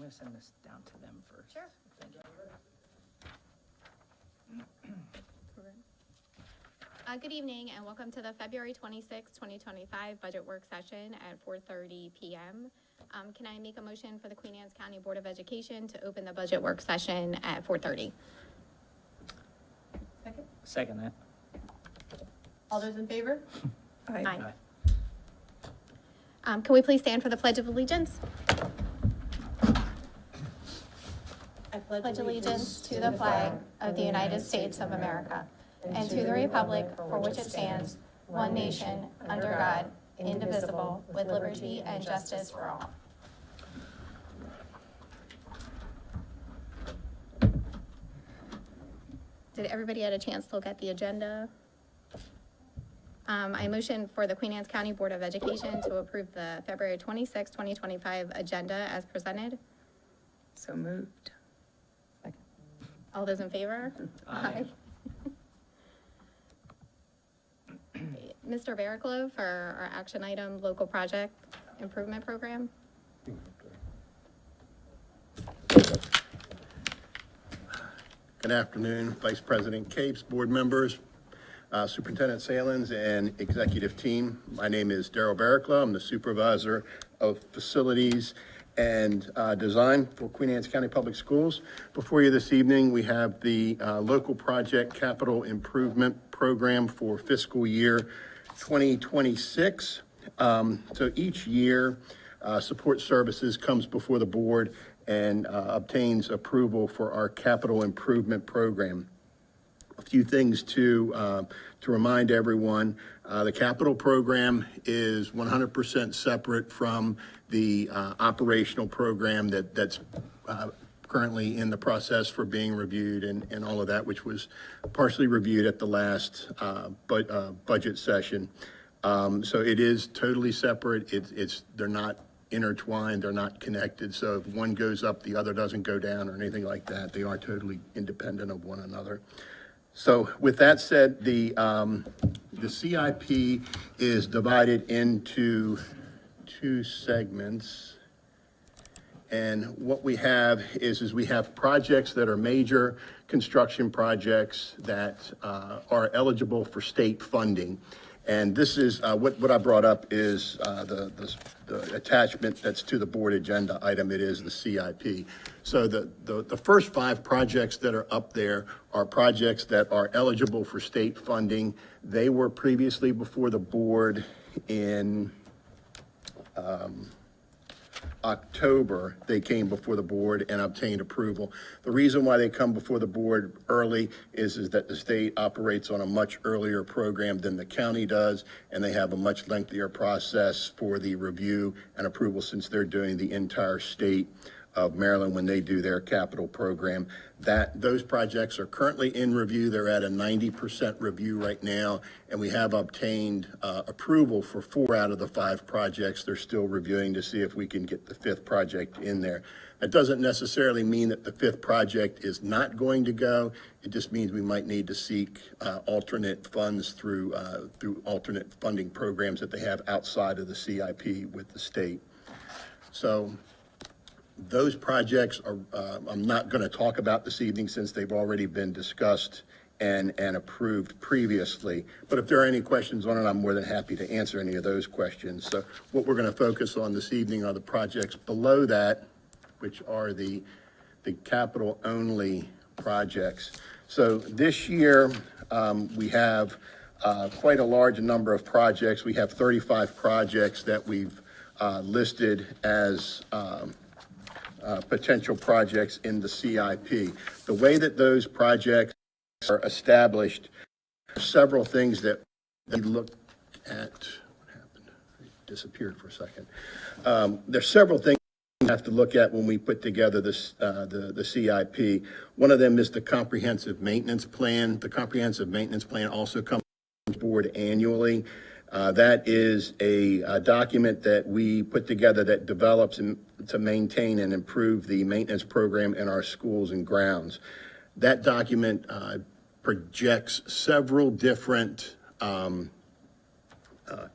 I'm gonna send this down to them first. Sure. Thank you. Good evening and welcome to the February 26, 2025 budget work session at 4:30 p.m. Can I make a motion for the Queen Anne's County Board of Education to open the budget work session at 4:30? Second. Second that. All those in favor? Aye. Can we please stand for the Pledge of Allegiance? I Pledge allegiance to the flag of the United States of America and to the republic for which it stands, one nation, under God, indivisible, with liberty and justice for all. Did everybody get a chance to look at the agenda? I motion for the Queen Anne's County Board of Education to approve the February 26, 2025 agenda as presented. So moved. All those in favor? Aye. Mr. Barraclough for our action item, local project improvement program. Good afternoon, Vice President QACPS, board members, Superintendent Salins, and executive team. My name is Darryl Barraclough. I'm the supervisor of facilities and design for Queen Anne's County Public Schools. Before you this evening, we have the local project capital improvement program for fiscal year 2026. So each year, support services comes before the board and obtains approval for our capital improvement program. A few things to remind everyone. The capital program is 100% separate from the operational program that's currently in the process for being reviewed and all of that, which was partially reviewed at the last budget session. So it is totally separate. They're not intertwined, they're not connected. So if one goes up, the other doesn't go down or anything like that. They are totally independent of one another. So with that said, the CIP is divided into two segments. And what we have is we have projects that are major construction projects that are eligible for state funding. And this is what I brought up is the attachment that's to the board agenda item. It is the CIP. So the first 5 projects that are up there are projects that are eligible for state funding. They were previously before the board in October. They came before the board and obtained approval. The reason why they come before the board early is that the state operates on a much earlier program than the county does, and they have a much lengthier process for the review and approval since they're doing the entire state of Maryland when they do their capital program. Those projects are currently in review. They're at a 90% review right now, and we have obtained approval for 4 out of the 5 projects. They're still reviewing to see if we can get the 5th project in there. That doesn't necessarily mean that the 5th project is not going to go. It just means we might need to seek alternate funds through alternate funding programs that they have outside of the CIP with the state. So those projects are, I'm not going to talk about this evening since they've already been discussed and approved previously. But if there are any questions on it, I'm more than happy to answer any of those questions. So what we're going to focus on this evening are the projects below that, which are the capital only projects. So this year, we have quite a large number of projects. We have 35 projects that we've listed as potential projects in the CIP. The way that those projects are established, several things that we look at. What happened? It disappeared for a second. There's several things we have to look at when we put together this, the CIP. One of them is the comprehensive maintenance plan. The comprehensive maintenance plan also comes to the board annually. That is a document that we put together that develops to maintain and improve the maintenance program in our schools and grounds. That document projects several different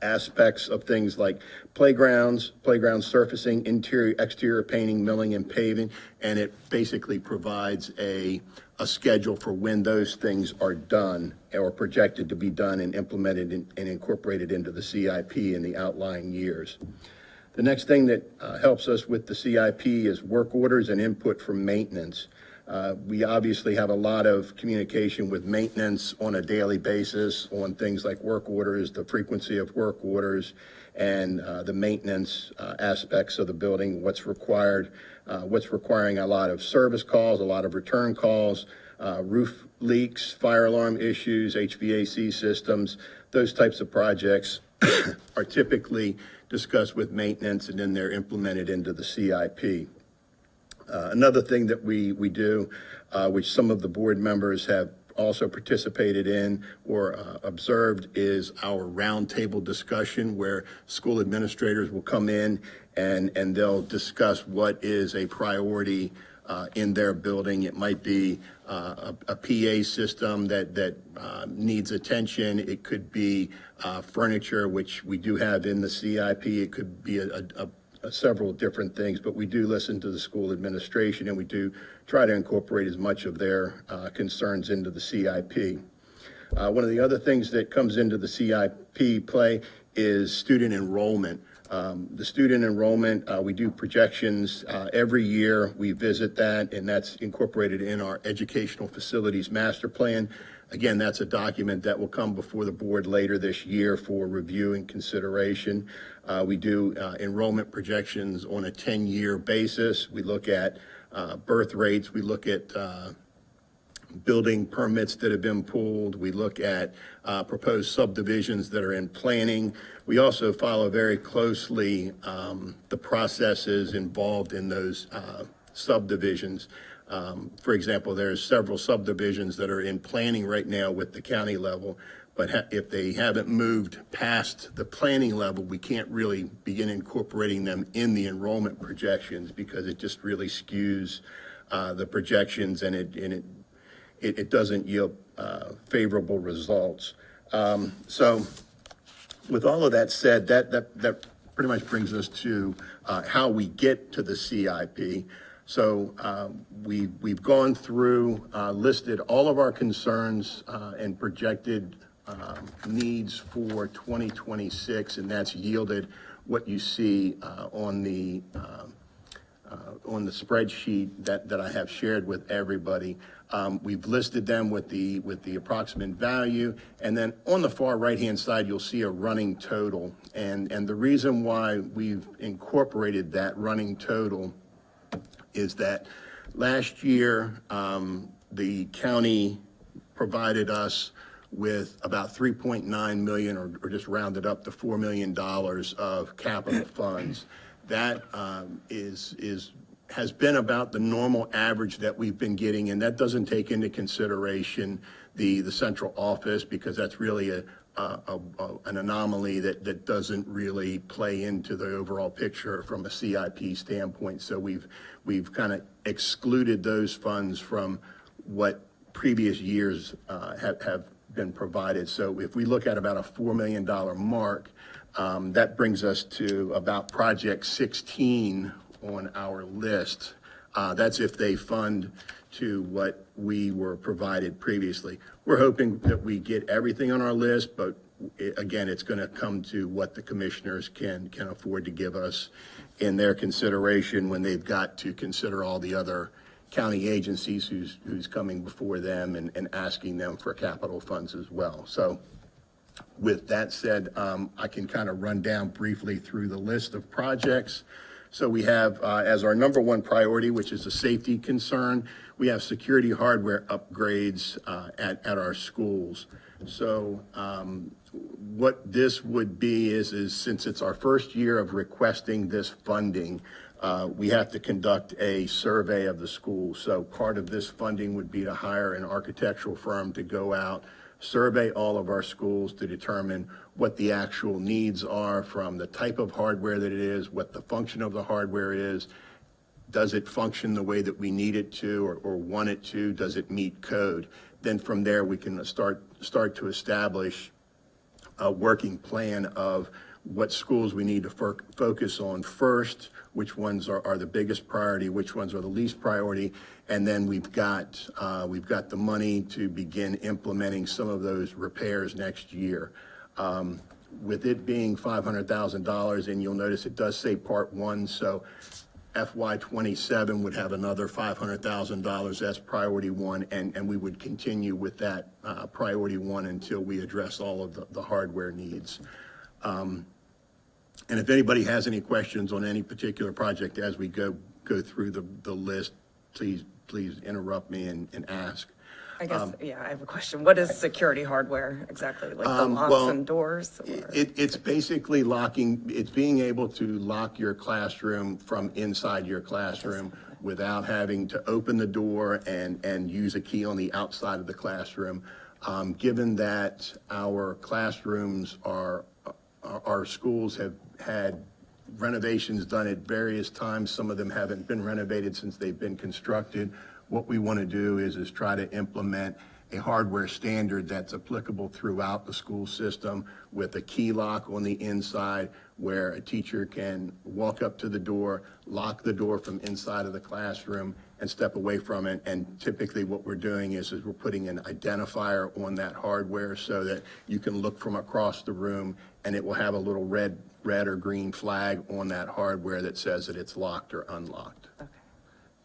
aspects of things like playgrounds, playground surfacing, interior, exterior painting, milling, and paving, and it basically provides a schedule for when those things are done or projected to be done and implemented and incorporated into the CIP in the outlying years. The next thing that helps us with the CIP is work orders and input from maintenance. We obviously have a lot of communication with maintenance on a daily basis on things like work orders, the frequency of work orders, and the maintenance aspects of the building, what's required, what's requiring a lot of service calls, a lot of return calls, roof leaks, fire alarm issues, HVAC systems. Those types of projects are typically discussed with maintenance, and then they're implemented into the CIP. Another thing that we do, which some of the board members have also participated in or observed, is our roundtable discussion where school administrators will come in and they'll discuss what is a priority in their building. It might be a PA system that needs attention. It could be furniture, which we do have in the CIP. It could be several different things, but we do listen to the school administration and we do try to incorporate as much of their concerns into the CIP. One of the other things that comes into the CIP play is student enrollment. The student enrollment, we do projections every year. We visit that, and that's incorporated in our educational facilities master plan. Again, that's a document that will come before the board later this year for review and consideration. We do enrollment projections on a 10-year basis. We look at birth rates. We look at building permits that have been pulled. We look at proposed subdivisions that are in planning. We also follow very closely the processes involved in those subdivisions. For example, there's several subdivisions that are in planning right now with the county level, but if they haven't moved past the planning level, we can't really begin incorporating them in the enrollment projections because it just really skews the projections, and it doesn't yield favorable results. So with all of that said, that pretty much brings us to how we get to the CIP. So we've gone through, listed all of our concerns and projected needs for 2026, and that's yielded what you see on the spreadsheet that I have shared with everybody. We've listed them with the approximate value, and then on the far right-hand side, you'll see a running total. And the reason why we've incorporated that running total is that last year, the county provided us with about $3.9 million, or just rounded up to $4 million of capital funds. That has been about the normal average that we've been getting, and that doesn't take into consideration the central office, because that's really an anomaly that doesn't really play into the overall picture from a CIP standpoint. So we've kind of excluded those funds from what previous years have been provided. So if we look at about a $4 million mark, that brings us to about project 16 on our list. That's if they fund to what we were provided previously. We're hoping that we get everything on our list, but again, it's going to come to what the commissioners can afford to give us in their consideration when they've got to consider all the other county agencies who's coming before them and asking them for capital funds as well. So with that said, I can kind of run down briefly through the list of projects. So we have as our number one priority, which is a safety concern, we have security hardware upgrades at our schools. So what this would be is since it's our first year of requesting this funding, we have to conduct a survey of the school. So part of this funding would be to hire an architectural firm to go out, survey all of our schools to determine what the actual needs are from the type of hardware that it is, what the function of the hardware is. Does it function the way that we need it to or want it to? Does it meet code? Then from there, we can start to establish a working plan of what schools we need to focus on first, which ones are the biggest priority, which ones are the least priority, and then we've got the money to begin implementing some of those repairs next year. With it being $500,000, and you'll notice it does say Part 1, so FY27 would have another $500,000 as priority 1, and we would continue with that priority 1 until we address all of the hardware needs. And if anybody has any questions on any particular project as we go through the list, please interrupt me and ask. I guess, yeah, I have a question. What is security hardware exactly? Like the locks and doors? It's basically it's being able to lock your classroom from inside your classroom without having to open the door and use a key on the outside of the classroom. Given that our classrooms our schools have had renovations done at various times. Some of them haven't been renovated since they've been constructed. What we want to do is try to implement a hardware standard that's applicable throughout the school system with a key lock on the inside where a teacher can walk up to the door, lock the door from inside of the classroom and step away from it. And typically what we're doing is we're putting an identifier on that hardware so that you can look from across the room and it will have a little red or green flag on that hardware that says that it's locked or unlocked. Okay.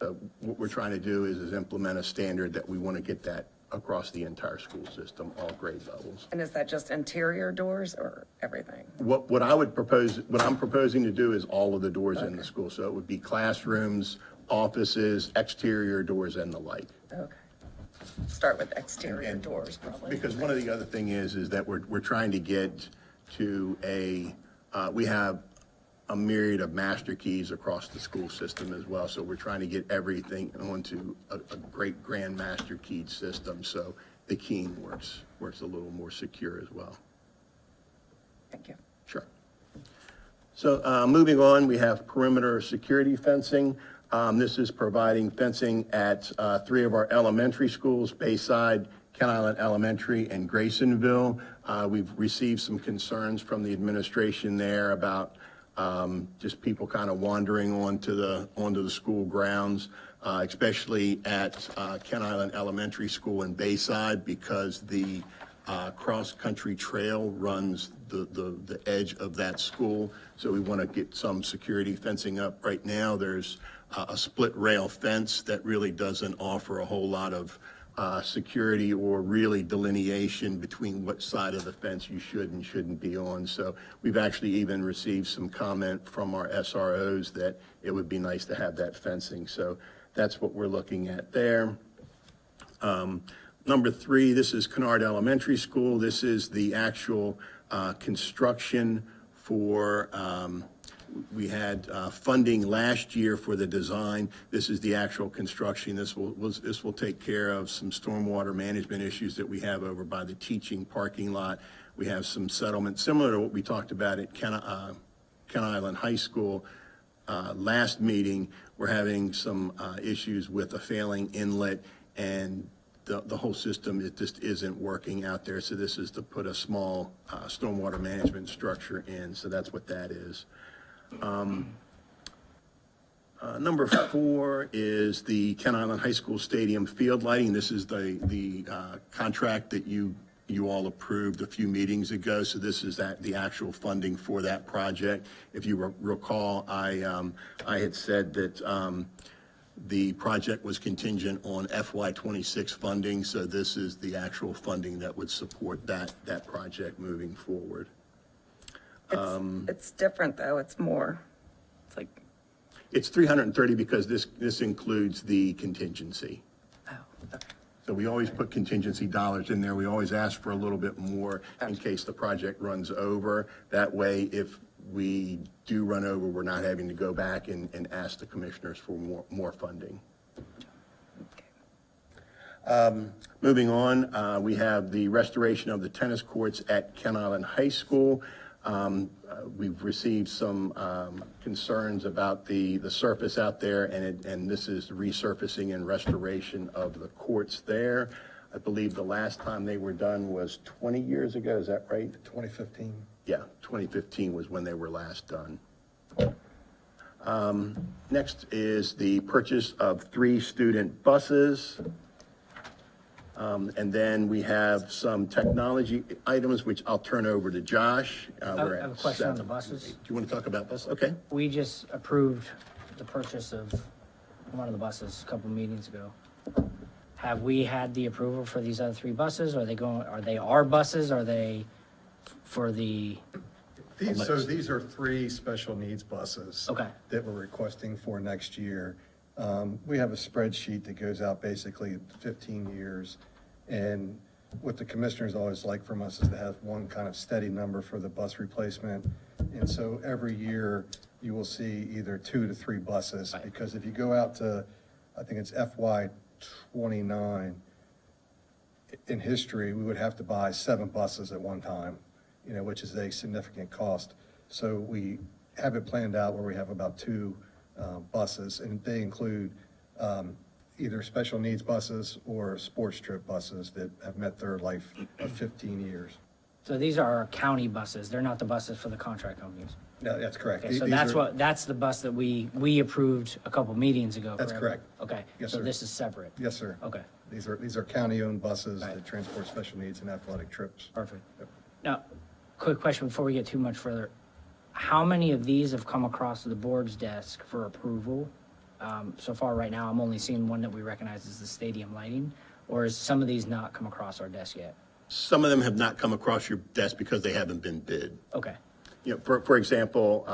So what we're trying to do is implement a standard that we want to get that across the entire school system, all grade levels. And is that just interior doors or everything? What I'm proposing to do is all of the doors in the school. So it would be classrooms, offices, exterior doors and the like. Okay. Start with exterior doors probably. Because one of the other thing is that we're trying to get to we have a myriad of master keys across the school system as well. So we're trying to get everything onto a great grand master keyed system. So the keying works a little more secure as well. Thank you. Sure. So moving on, we have perimeter security fencing. This is providing fencing at 3 of our elementary schools, Bayside, Kent Island Elementary, and Graysonville. We've received some concerns from the administration there about just people kind of wandering onto the school grounds, especially at Kent Island Elementary School in Bayside, because the cross-country trail runs the edge of that school. So we want to get some security fencing up. Right now, there's a split rail fence that really doesn't offer a whole lot of security or really delineation between what side of the fence you should and shouldn't be on. So we've actually even received some comment from our SROs that it would be nice to have that fencing. So that's what we're looking at there. Number 3, this is Kennard Elementary School. This is the actual construction for we had funding last year for the design. This is the actual construction. This will take care of some stormwater management issues that we have over by the teaching parking lot. We have some settlement similar to what we talked about at Kent Island High School last meeting. We're having some issues with a failing inlet, and the whole system, it just isn't working out there. So this is to put a small stormwater management structure in. So that's what that is. Number 4 is the Kent Island High School Stadium field lighting. This is the contract that you all approved a few meetings ago. So this is the actual funding for that project. If you recall, I had said that the project was contingent on FY26 funding. So this is the actual funding that would support that project moving forward. It's different though. It's more. It's like. It's 330 because this includes the contingency. Oh, okay. So we always put contingency dollars in there. We always ask for a little bit more in case the project runs over. That way, if we do run over, we're not having to go back and ask the commissioners for more funding. Okay. Moving on, we have the restoration of the tennis courts at Kent Island High School. We've received some concerns about the surface out there, and this is resurfacing and restoration of the courts there. I believe the last time they were done was 20 years ago, is that right? 2015. Yeah, 2015 was when they were last done. Next is the purchase of 3 student buses. And then we have some technology items, which I'll turn over to Josh. I We're have a at question on the 7. buses. Do you want to talk about this? Okay. We just approved the purchase of one of the buses a couple meetings ago. Have we had the approval for these other 3 buses? Are they our buses? Are they for the, These are 3 special needs buses. Okay. That we're requesting for next year. We have a spreadsheet that goes out basically 15 years. And what the commissioners always like from us is to have one kind of steady number for the bus replacement. And so every year you will see either 2 to 3 buses. Right. Because if you go out to, I think it's FY '29, in history, we would have to buy 7 buses at one time, which is a significant cost. So we have it planned out where we have about 2 buses, and they include either special needs buses or sports trip buses that have met their life of 15 years. so these are our county buses? They're not the buses for the contract companies? No, that's correct. Okay, so These are- that's the bus that we approved a couple meetings ago, That's correct? correct. Okay, Yes, so sir. this is separate? Yes, sir. Okay, These are county-owned buses Right. that transport special needs and athletic trips. perfect. Now, quick question before we get too much further. How many of these have come across the board's desk for approval? So far, right now, I'm only seeing one that we recognize as the stadium lighting, or is some of these not come across our desk yet? Some of them have not come across your desk because they haven't been bid. Okay, For example,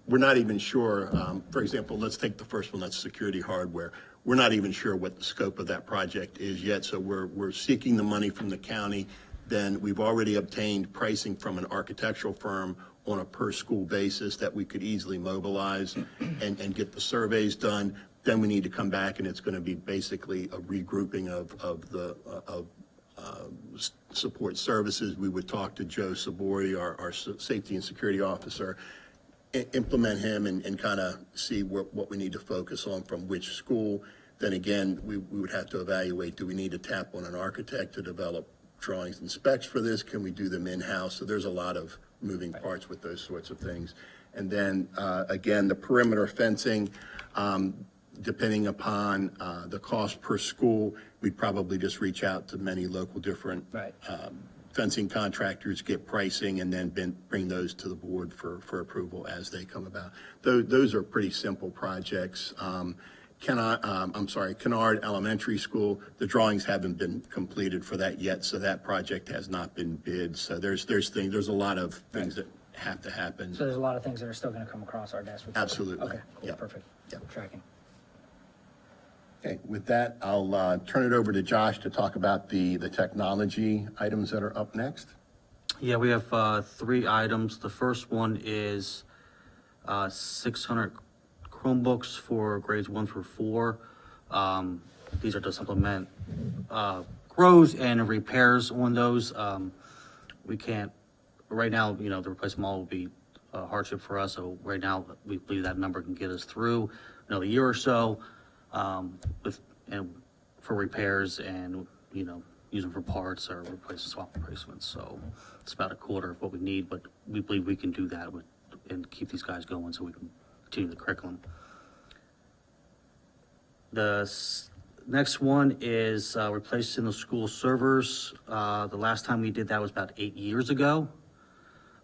we're not even sure, for example, let's take the first one, that's security hardware. We're not even sure what the scope of that project is yet, so we're seeking the money from the county. Then we've already obtained pricing from an architectural firm on a per-school basis that we could easily mobilize and get the surveys done. Then we need to come back, and it's going to be basically a regrouping of support services. We would talk to Joe Sabori, our safety and security officer, implement him and kind of see what we need to focus on from which school. Then again, we would have to evaluate, do we need to tap on an architect to develop drawings and specs for this? Can we do them in-house? So there's a lot of moving parts with those sorts of things. And then, again, the perimeter fencing, depending upon the cost per school, we'd probably just reach out to many local different Right. Fencing contractors, get pricing, and then bring those to the board for approval as they come about. Those are pretty simple projects. Kennard Elementary School, the drawings haven't been completed for that yet, so that project has not been bid. So there's a lot of things that have to happen. so there's a lot of things that are still gonna come across our desk. Absolutely. Okay, cool, Yeah. perfect. Yeah. Tracking. Okay, with that, I'll turn it over to Josh to talk about the technology items that are up next. Yeah, we have 3 items. The first one is 600 Chromebooks for grades 1 through 4. These are to supplement growth and repairs on those. We can't, right now, the replacement model will be a hardship for us. So right now, we believe that number can get us through another year or so for repairs and, use them for parts or swap replacements. So it's about a quarter of what we need, but we believe we can do that and keep these guys going so we can continue the curriculum. The next one is replacing the school servers. The last time we did that was about 8 years ago.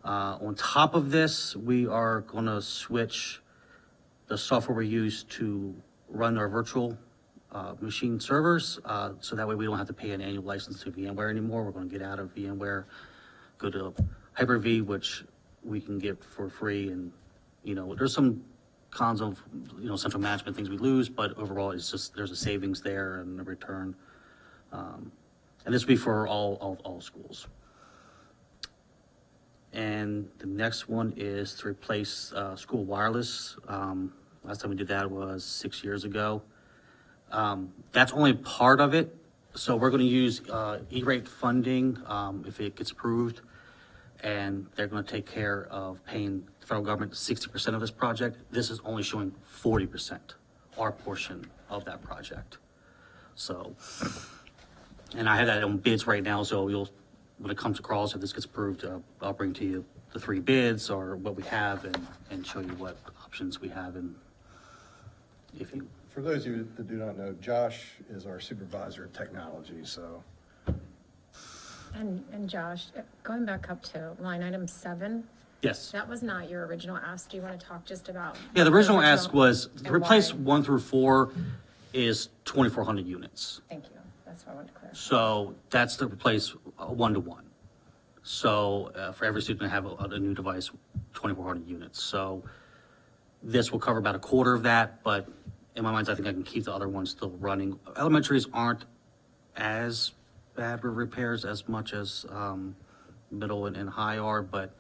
On top of this, we are going to switch the software we use to run our virtual machine servers, so that way we don't have to pay an annual license to VMware anymore. We're going to get out of VMware, go to Hyper-V, which we can get for free. And, there's some cons of, central management things we lose, but overall it's just, there's a savings there and a return. And this will be for all schools. And the next one is to replace school wireless. Last time we did that was 6 years ago. That's only part of it. So we're going to use E-rate funding if it gets approved. And they're going to take care of paying the federal government 60% of this project. This is only showing 40%, our portion of that project. So And I have that on bids right now, so when it comes across, if this gets approved, I'll bring to you the 3 bids or what we have and show you what options we have. And if you, For those of you that do not know, Josh is our supervisor of technology, so. And Josh, going back up to line item 7, yes. that was not your original ask. Do you want to talk just about? Yeah, the original ask was to and replace why? 1 through 4 is 2,400 units. Thank you. That's what I wanted to clarify. So that's to replace 1-to-1. So for every student to have a new device, 2,400 units. So this will cover about a quarter of that, but in my mind, I think I can keep the other ones still running. Elementaries aren't as bad with repairs as much as middle and high are, but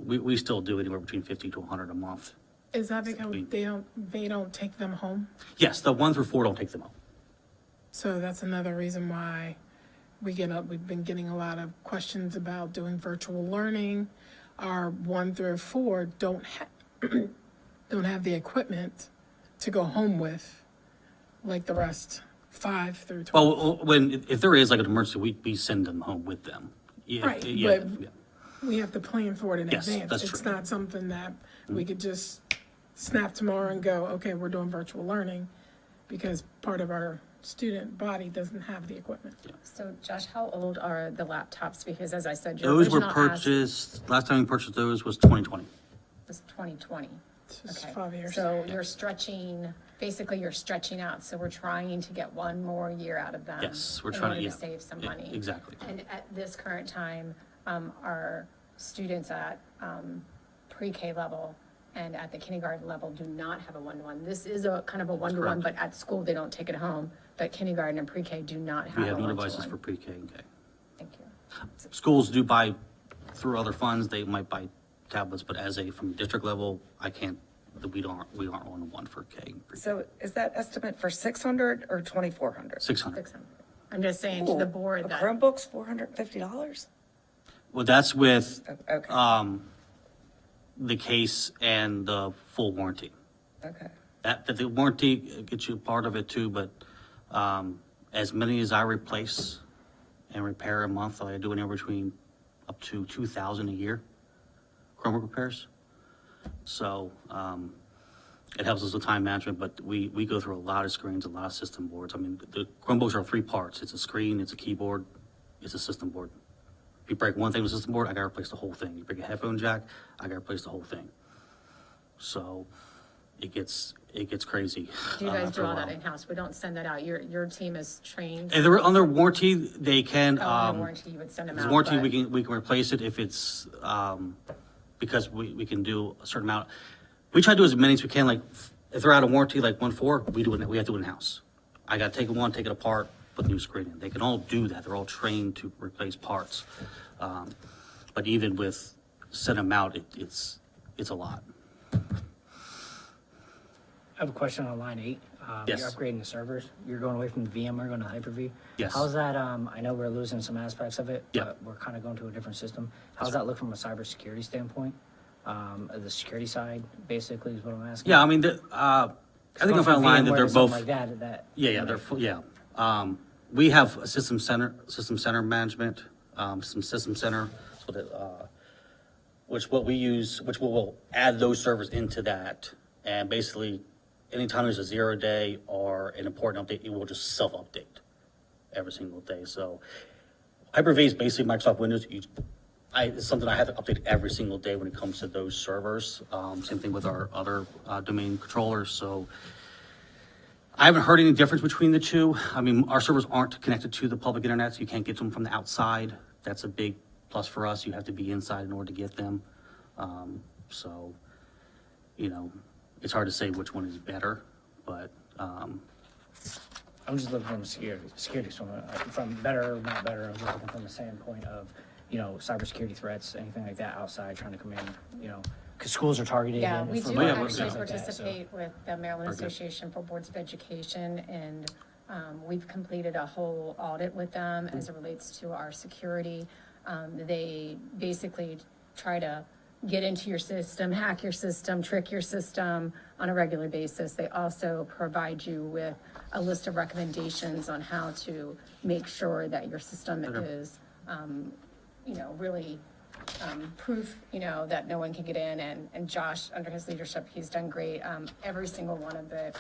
we still do anywhere between 50 to 100 a month. Is that because they don't take them home? Yes, the 1 through 4 don't take them home. So that's another reason why we've been getting a lot of questions about doing virtual learning. Our 1 through 4 don't have the equipment to go home with, like the rest, 5 through 12. Well, if there is like an emergency, we send them home with them. Yeah, Right, yeah, but yeah. we have to plan for it in Yes, advance. that's It's true. not something that we could just snap tomorrow and go, okay, we're doing virtual learning, because part of our student body doesn't have the equipment. So Josh, how old are the laptops? Because as I said, your Those were original ask purchased, last time we purchased those was 2020. was 2020. It's just Okay. 5 years. So basically you're stretching out. So we're trying to get 1 more year out of them. Yes, we're in trying order to, yeah. save some money. Exactly. And at this current time, our students at pre-K level and at the kindergarten level do not have a 1-to-1. This is a kind of a 1-to-1, but correct. at school they don't take it home. But kindergarten and pre-K do not have We a have no 1-to-1. devices for pre-K and K. Thank you. Schools do buy through other funds, they might buy tablets, but from district level, I can't, we aren't 1-to-1 for K and pre-K. So is that estimate for 600 or 2,400? 600. 600. I'm just saying to the board A that. Chromebook's $450? Well, that's with, Okay, the case and the full warranty. okay. That the warranty gets you part of it too, but, as many as I replace and repair a month, I do anywhere between up to 2,000 a year, Chromebook repairs. So, it helps us with time management, but we go through a lot of screens, a lot of system boards. I mean, the Chromebooks are 3 parts. It's a screen, it's a keyboard, it's a system board. If you break one thing with the system board, I gotta replace the whole thing. You break a headphone jack, I gotta replace the whole thing. So, it gets crazy. Do you guys after do a all that while. in-house? We don't send that out. Your team is trained. If they're under warranty, they can, Under warranty, you would send them if it's out. warranty, but- we can replace it if it's, because we can do a certain amount. We try to do as many as we can, like, if they're out of warranty, like 1.4, we have to do it in-house. I gotta take one, take it apart, put the new screen in. They can all do that. They're all trained to replace parts. But even with sending them out, it's a lot. I have a question on line 8. Yes. You're upgrading the servers. You're going away from VMware, going to Hyper-V. Yes. How's that, I know we're losing some aspects of it, Yeah. but we're kind of going to a different system. How's that look from a cybersecurity standpoint? The security side, basically, is what I'm asking. Yeah, I mean, I think Going I'm from outlined that VMware they're to something both. like that. Yeah, they're full, yeah. We have a system center management, some system center, so that, which what we use, which we'll add those servers into that. And basically, anytime there's a 0 day or an important update, it will just self-update every single day. So Hyper-V is basically Microsoft Windows. It's something I have to update every single day when it comes to those servers. Same thing with our other domain controllers. So I haven't heard any difference between the two. I mean, our servers aren't connected to the public internet, so you can't get them from the outside. That's a big plus for us. You have to be inside in order to get them. So, it's hard to say which one is better, but I'm just looking from security, so from better or not better, I'm just looking from the standpoint of, cybersecurity threats, anything like that outside trying to come in, because schools are targeted. Yeah, and we for do yeah, violence we're- actually and stuff like that, so- participate with the Maryland Okay. Association for Boards of Education, and we've completed a whole audit with them as it relates to our security. They basically try to get into your system, hack your system, trick your system on a regular basis. They also provide you with a list of recommendations on how to make sure that your system is, really proof, that no one can get in. And Josh, under his leadership, he's done great. Every single one of the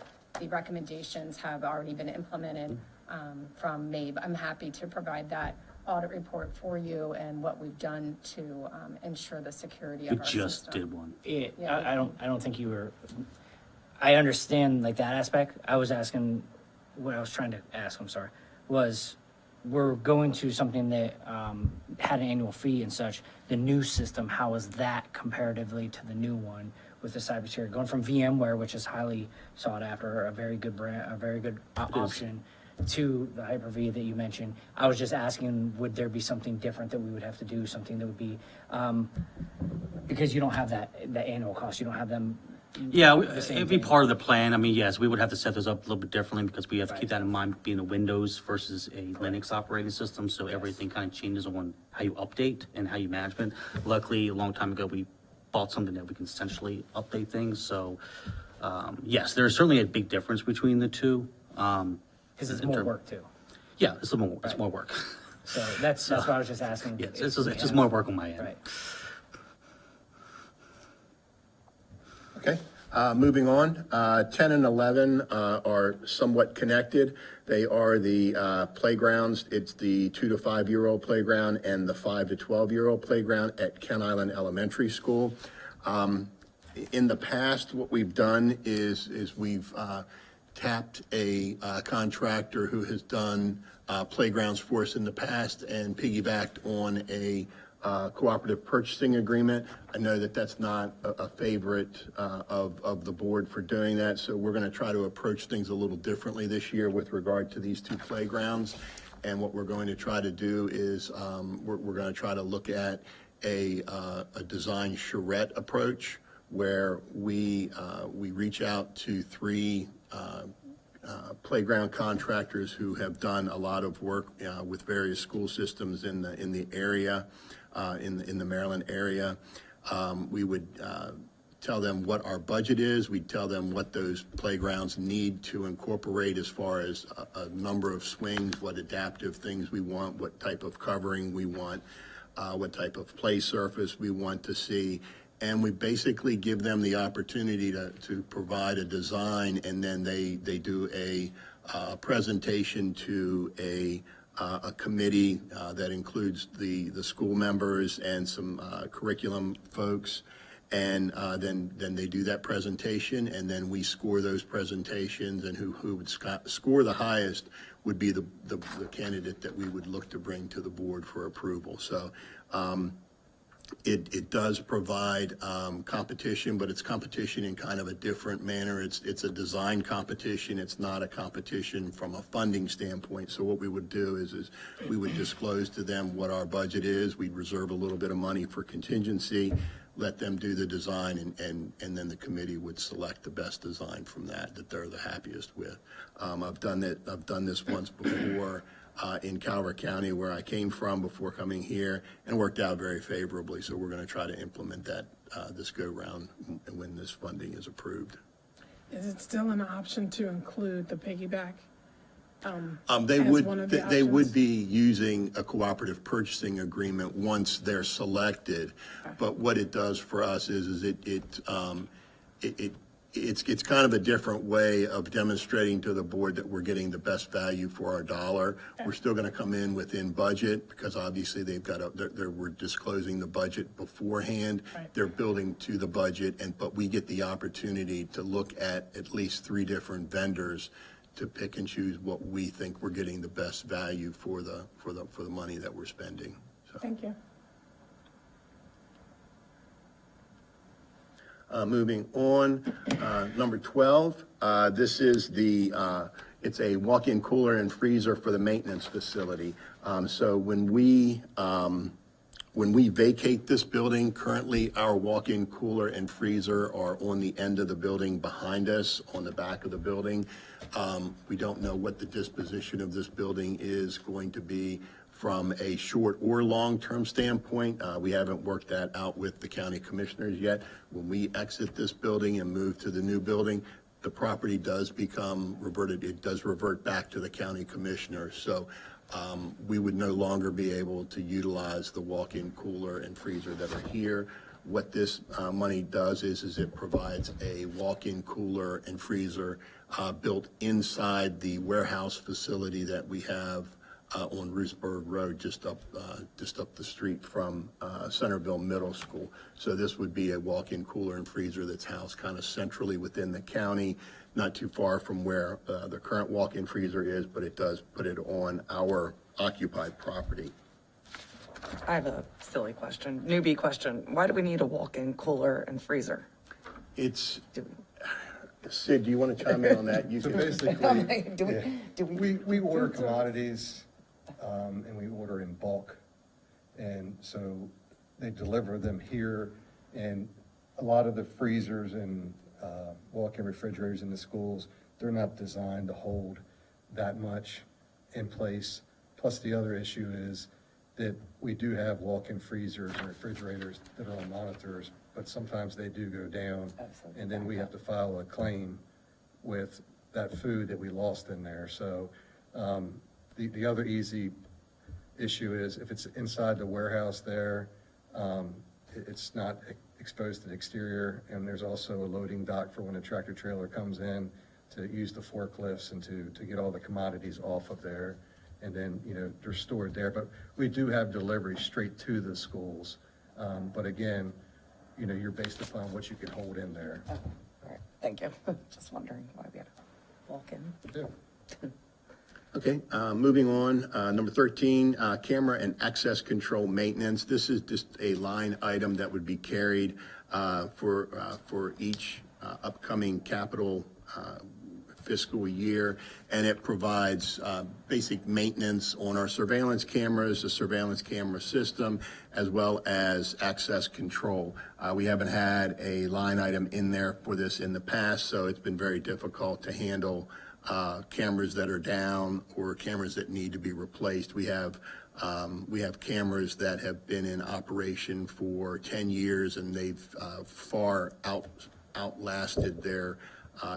recommendations have already been implemented from MABE. I'm happy to provide that audit report for you and what we've done to ensure the security of We our just system. did one. I don't think you were, I understand like that aspect. I was asking, what I was trying to ask, I'm sorry, was we're going to something that had an annual fee and such. The new system, how is that comparatively to the new one with the cybersecurity? Going from VMware, which is highly sought after, a very good brand, a very good option, to the Hyper-V that you mentioned. I was just asking, would there be something different that we would have to do, something that would be, because you don't have that annual cost, you don't have them. Yeah, the same it'd be thing. part of the plan. I mean, yes, we would have to set those up a little bit differently because we have to keep that in mind, being a Windows versus a Linux operating system. So everything kind of changes on how you update and how you management. Luckily, a long time ago, we bought something that we can essentially update things. So, yes, there's certainly a big difference between the two. Because it's more work too. Yeah, it's more work. So that's what I was just asking. Yes, it's just more work on my end. Right. Okay, moving on, 10 and 11 are somewhat connected. They are the playgrounds. It's the 2 to 5 year old playground and the 5 to 12 year old playground at Kent Island Elementary School. In the past, what we've done is we've tapped a contractor who has done playgrounds for us in the past and piggybacked on a cooperative purchasing agreement. I know that that's not a favorite of the board for doing that, so we're going to try to approach things a little differently this year with regard to these two playgrounds. And what we're going to try to do is we're going to try to look at a design charrette approach where we reach out to three playground contractors who have done a lot of work with various school systems in the area, in the Maryland area. We would tell them what our budget is. We'd tell them what those playgrounds need to incorporate as far as a number of swings, what adaptive things we want, what type of covering we want, what type of play surface we want to see. And we basically give them the opportunity to provide a design, and then they do a presentation to a committee that includes the school members and some curriculum folks. And then they do that presentation, and then we score those presentations, and who would score the highest would be the candidate that we would look to bring to the board for approval. So it does provide competition, but it's competition in kind of a different manner. It's a design competition. It's not a competition from a funding standpoint. So what we would do is we would disclose to them what our budget is. We'd reserve a little bit of money for contingency, let them do the design, and then the committee would select the best design from that they're the happiest with. I've done this once before in Calvert County, where I came from before coming here, and worked out very favorably. So we're going to try to implement that this go round when this funding is approved. Is it still an option to include the piggyback? They as one of the they would options? be using a cooperative purchasing agreement once they're selected. But what it does for us is it's kind of a different way of demonstrating to the board that we're getting the best value for our dollar. We're still going to come in within budget, because obviously we're disclosing the budget beforehand. Right. They're building to the budget, but we get the opportunity to look at least 3 different vendors to pick and choose what we think we're getting the best value for the money that we're spending. So, Thank you. moving on, number 12, this is it's a walk-in cooler and freezer for the maintenance facility. So when we vacate this building, currently our walk-in cooler and freezer are on the end of the building behind us, on the back of the building. We don't know what the disposition of this building is going to be from a short or long-term standpoint. We haven't worked that out with the county commissioners yet. When we exit this building and move to the new building, the property does become reverted, it does revert back to the county commissioners. So we would no longer be able to utilize the walk-in cooler and freezer that are here. What this money does is it provides a walk-in cooler and freezer built inside the warehouse facility that we have on Roosburg Road, just up the street from Centerville Middle School. So this would be a walk-in cooler and freezer that's housed kind of centrally within the county, not too far from where the current walk-in freezer is, but it does put it on our occupied property. I have a silly question, newbie question. Why do we need a walk-in cooler and freezer? It's, Sid, do you want to chime in on that? You So can- basically, Do we? we order commodities, and we order in bulk. And so they deliver them here, and a lot of the freezers and walk-in refrigerators in the schools, they're not designed to hold that much in place. Plus, the other issue is that we do have walk-in freezers and refrigerators that are on monitors, but sometimes they do go down. And then we have to file a claim with that food that we lost in there. So the other easy issue is if it's inside the warehouse there, it's not exposed to the exterior, and there's also a loading dock for when a tractor trailer comes in to use the forklifts and to get all the commodities off of there. And then, they're stored there. But we do have delivery straight to the schools. But again, you're based upon what you can hold in there. All right, thank you. Just wondering why we had to walk in. Yeah. Okay, moving on, number 13, camera and access control maintenance. This is just a line item that would be carried for each upcoming capital fiscal year, and it provides basic maintenance on our surveillance cameras, the surveillance camera system, as well as access control. We haven't had a line item in there for this in the past, so it's been very difficult to handle cameras that are down or cameras that need to be replaced. We have cameras that have been in operation for 10 years, and they've far outlasted their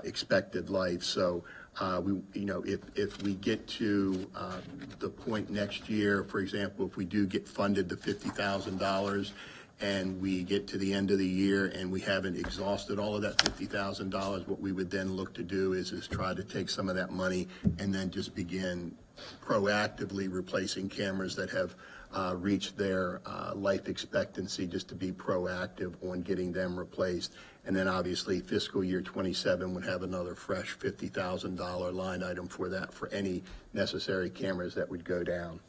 expected life. So if we get to the point next year, for example, if we do get funded the $50,000 and we get to the end of the year and we haven't exhausted all of that $50,000, what we would then look to do is try to take some of that money and then just begin proactively replacing cameras that have reached their life expectancy, just to be proactive on getting them replaced. And then obviously fiscal year 27 would have another fresh $50,000 line item for that, for any necessary cameras that would go down.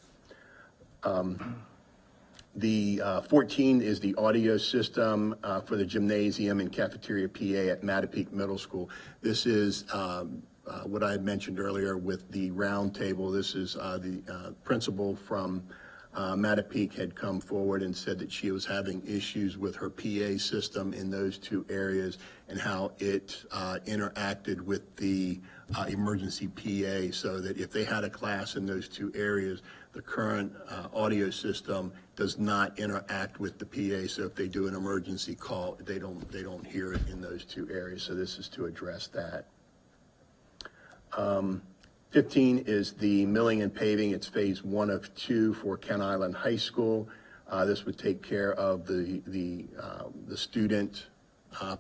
The 14 is the audio system for the gymnasium and cafeteria PA at Mattapique Middle School. This is what I had mentioned earlier with the round table. This is the principal from Mattapique had come forward and said that she was having issues with her PA system in those two areas and how it interacted with the emergency PA, so that if they had a class in those two areas, the current audio system does not interact with the PA. So if they do an emergency call, they don't hear it in those two areas. So this is to address that. 15 is the milling and paving. It's phase 1 of 2 for Kent Island High School. This would take care of the student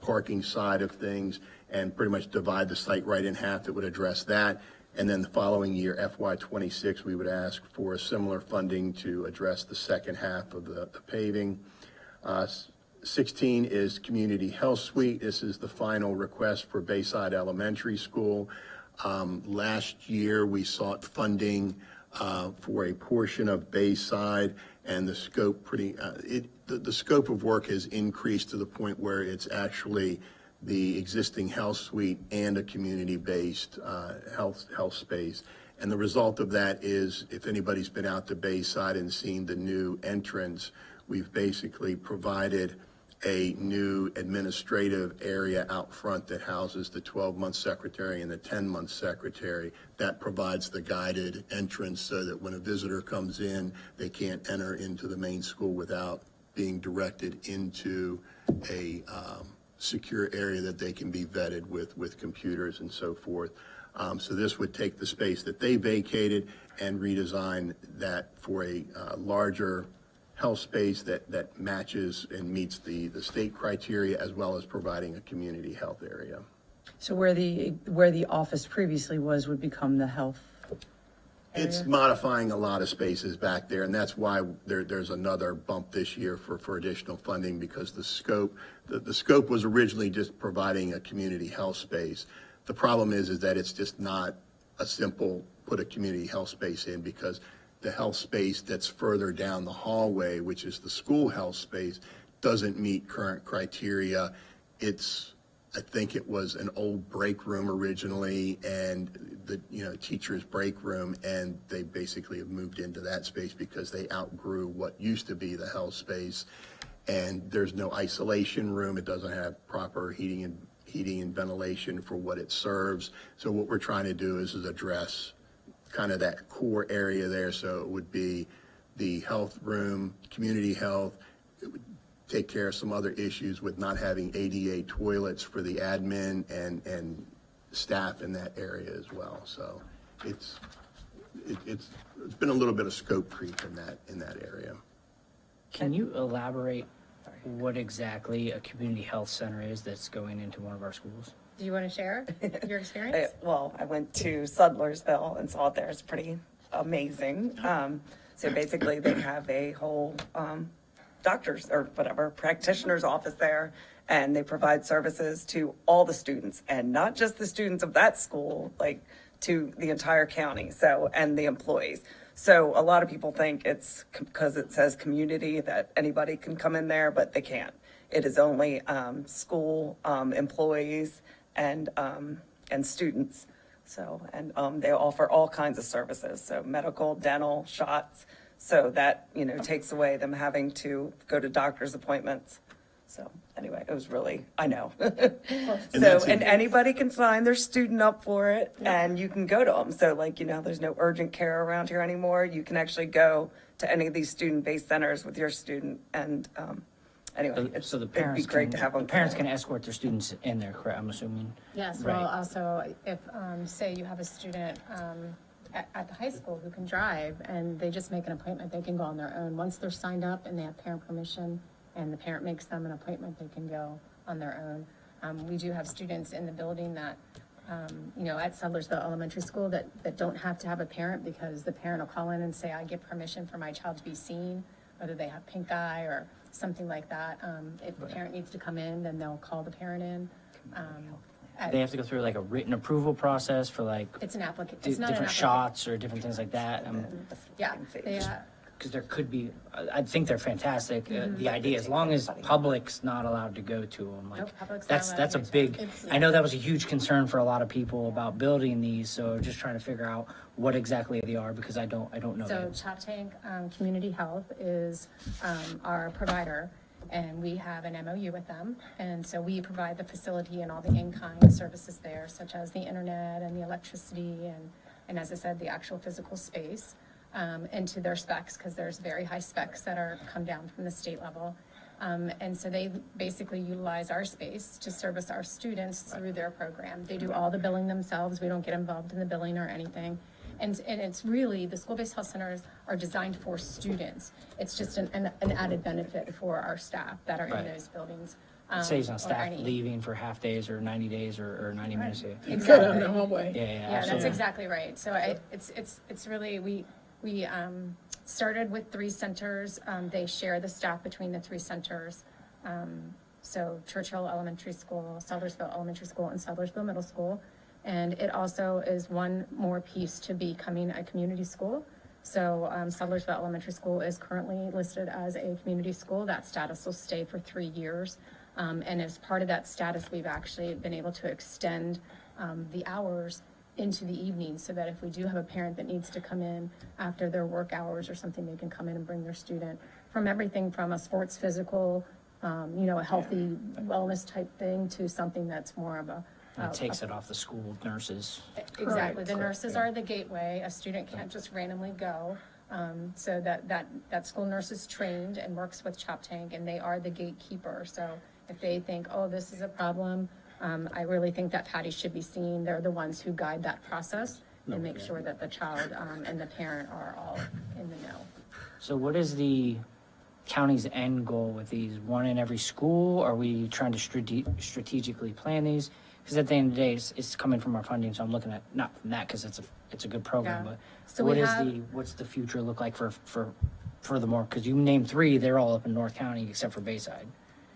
parking side of things and pretty much divide the site right in half. That would address that. And then the following year, FY26, we would ask for similar funding to address the second half of the paving. 16 is Community Health Suite. This is the final request for Bayside Elementary School. Last year, we sought funding for a portion of Bayside, and the scope the scope of work has increased to the point where it's actually the existing health suite and a community-based health space. And the result of that is, if anybody's been out to Bayside and seen the new entrance, we've basically provided a new administrative area out front that houses the 12-month secretary and the 10-month secretary. That provides the guided entrance so that when a visitor comes in, they can't enter into the main school without being directed into a secure area that they can be vetted with computers and so forth. So this would take the space that they vacated and redesign that for a larger health space that matches and meets the state criteria, as well as providing a community health area. So where the office previously was would become the health It's modifying a lot of spaces back there, and that's why there's another bump this year for additional funding, because the scope was originally just providing a community health space. The problem is that it's just not a simple put a community health space in, because the health space that's further down the hallway, which is the school health space, doesn't meet current criteria. I think it was an old break room originally, and the teacher's break room, and they basically have moved into that space because they outgrew what used to be the health space. And there's no isolation room. It doesn't have proper heating and ventilation for what it serves. So what we're trying to do is address kind of that core area there. So it would be the health room, community health. It would take care of some other issues with not having ADA toilets for the admin and staff in that area as well. So it's been a little bit of scope creep in that area. Can you elaborate what exactly a community health center is that's going into one of our schools? Do you want to share your experience? Well, I went to Sudlersville and saw it there. It's pretty amazing. So basically they have a whole doctor's or whatever practitioner's office there, and they provide services to all the students, and not just the students of that school, like to the entire county, so, and the employees. So a lot of people think it's because it says community that anybody can come in there, but they can't. It is only school employees and students. So, and they offer all kinds of services, so medical, dental, shots. So that, takes away them having to go to doctor's appointments. So anyway, it was really, I know. And anybody can sign their student up for it, and you can go to them. So there's no urgent care around here anymore. You can actually go to any of these student-based centers with your student. And anyway, So the it'd parents be great to have them. the parents can escort their students in there, correct? I'm assuming. Yes, Right. well, also, if, say you have a student at the high school who can drive, and they just make an appointment, they can go on their own. Once they're signed up and they have parent permission, and the parent makes them an appointment, they can go on their own. We do have students in the building that, at Sudlersville Elementary School that don't have to have a parent, because the parent will call in and say, I give permission for my child to be seen, whether they have pink eye or something like that. If the parent needs to come in, then they'll call the parent in. They have to go through like a written approval process for It's an applicant, it's not an different application. shots or different things like that. Yeah, they, Because there could be, I think they're fantastic. Mm-hmm. The idea, as long as public's not allowed to go to them, Nope, public's not allowed that's to a go to big, them. I know that was a huge concern for a lot of people about building these, so just trying to figure out what exactly they are, because I don't know So that. Chop Tank Community Health is our provider, and we have an MOU with them. And so we provide the facility and all the in-kind services there, such as the internet and the electricity and as I said, the actual physical space, and to their specs, because there's very high specs that are come down from the state level. And so they basically utilize our space to service our students through their program. They do all the billing themselves. We don't get involved in the billing or anything. And it's really, the school-based health centers are designed for students. It's just an added benefit for our staff that are in Right. those buildings. It saves on or staff any- leaving for half days or 90 days or 90 minutes. Yeah, Good on Exactly. the hallway. yeah, Yeah, that's absolutely. exactly right. So it's really, we started with 3 centers. They share the staff between the 3 centers. So Churchill Elementary School, Sudlersville Elementary School, and Sudlersville Middle School. And it also is one more piece to becoming a community school. So Sudlersville Elementary School is currently listed as a community school. That status will stay for 3 years. And as part of that status, we've actually been able to extend the hours into the evening, so that if we do have a parent that needs to come in after their work hours or something, they can come in and bring their student, from everything from a sports physical a healthy wellness type thing to something that's more of a. And it takes it off the school nurses. Exactly, the nurses are the gateway, a student can't just randomly go. So that school nurse is trained and works with Chop Tank, and they are the gatekeeper. So if they think, oh, this is a problem, I really think that Patty should be seen. They're the ones who guide that process and make sure that the child and the parent are all in the know. So what is the county's end goal with these? One in every school? Are we trying to strategically plan these? Because at the end of the day, it's coming from our funding, so I'm looking at, not from that, because it's a good program, Yeah. but So we what's the future look like for furthermore? Because you named 3, they're all up in North County except for Bayside.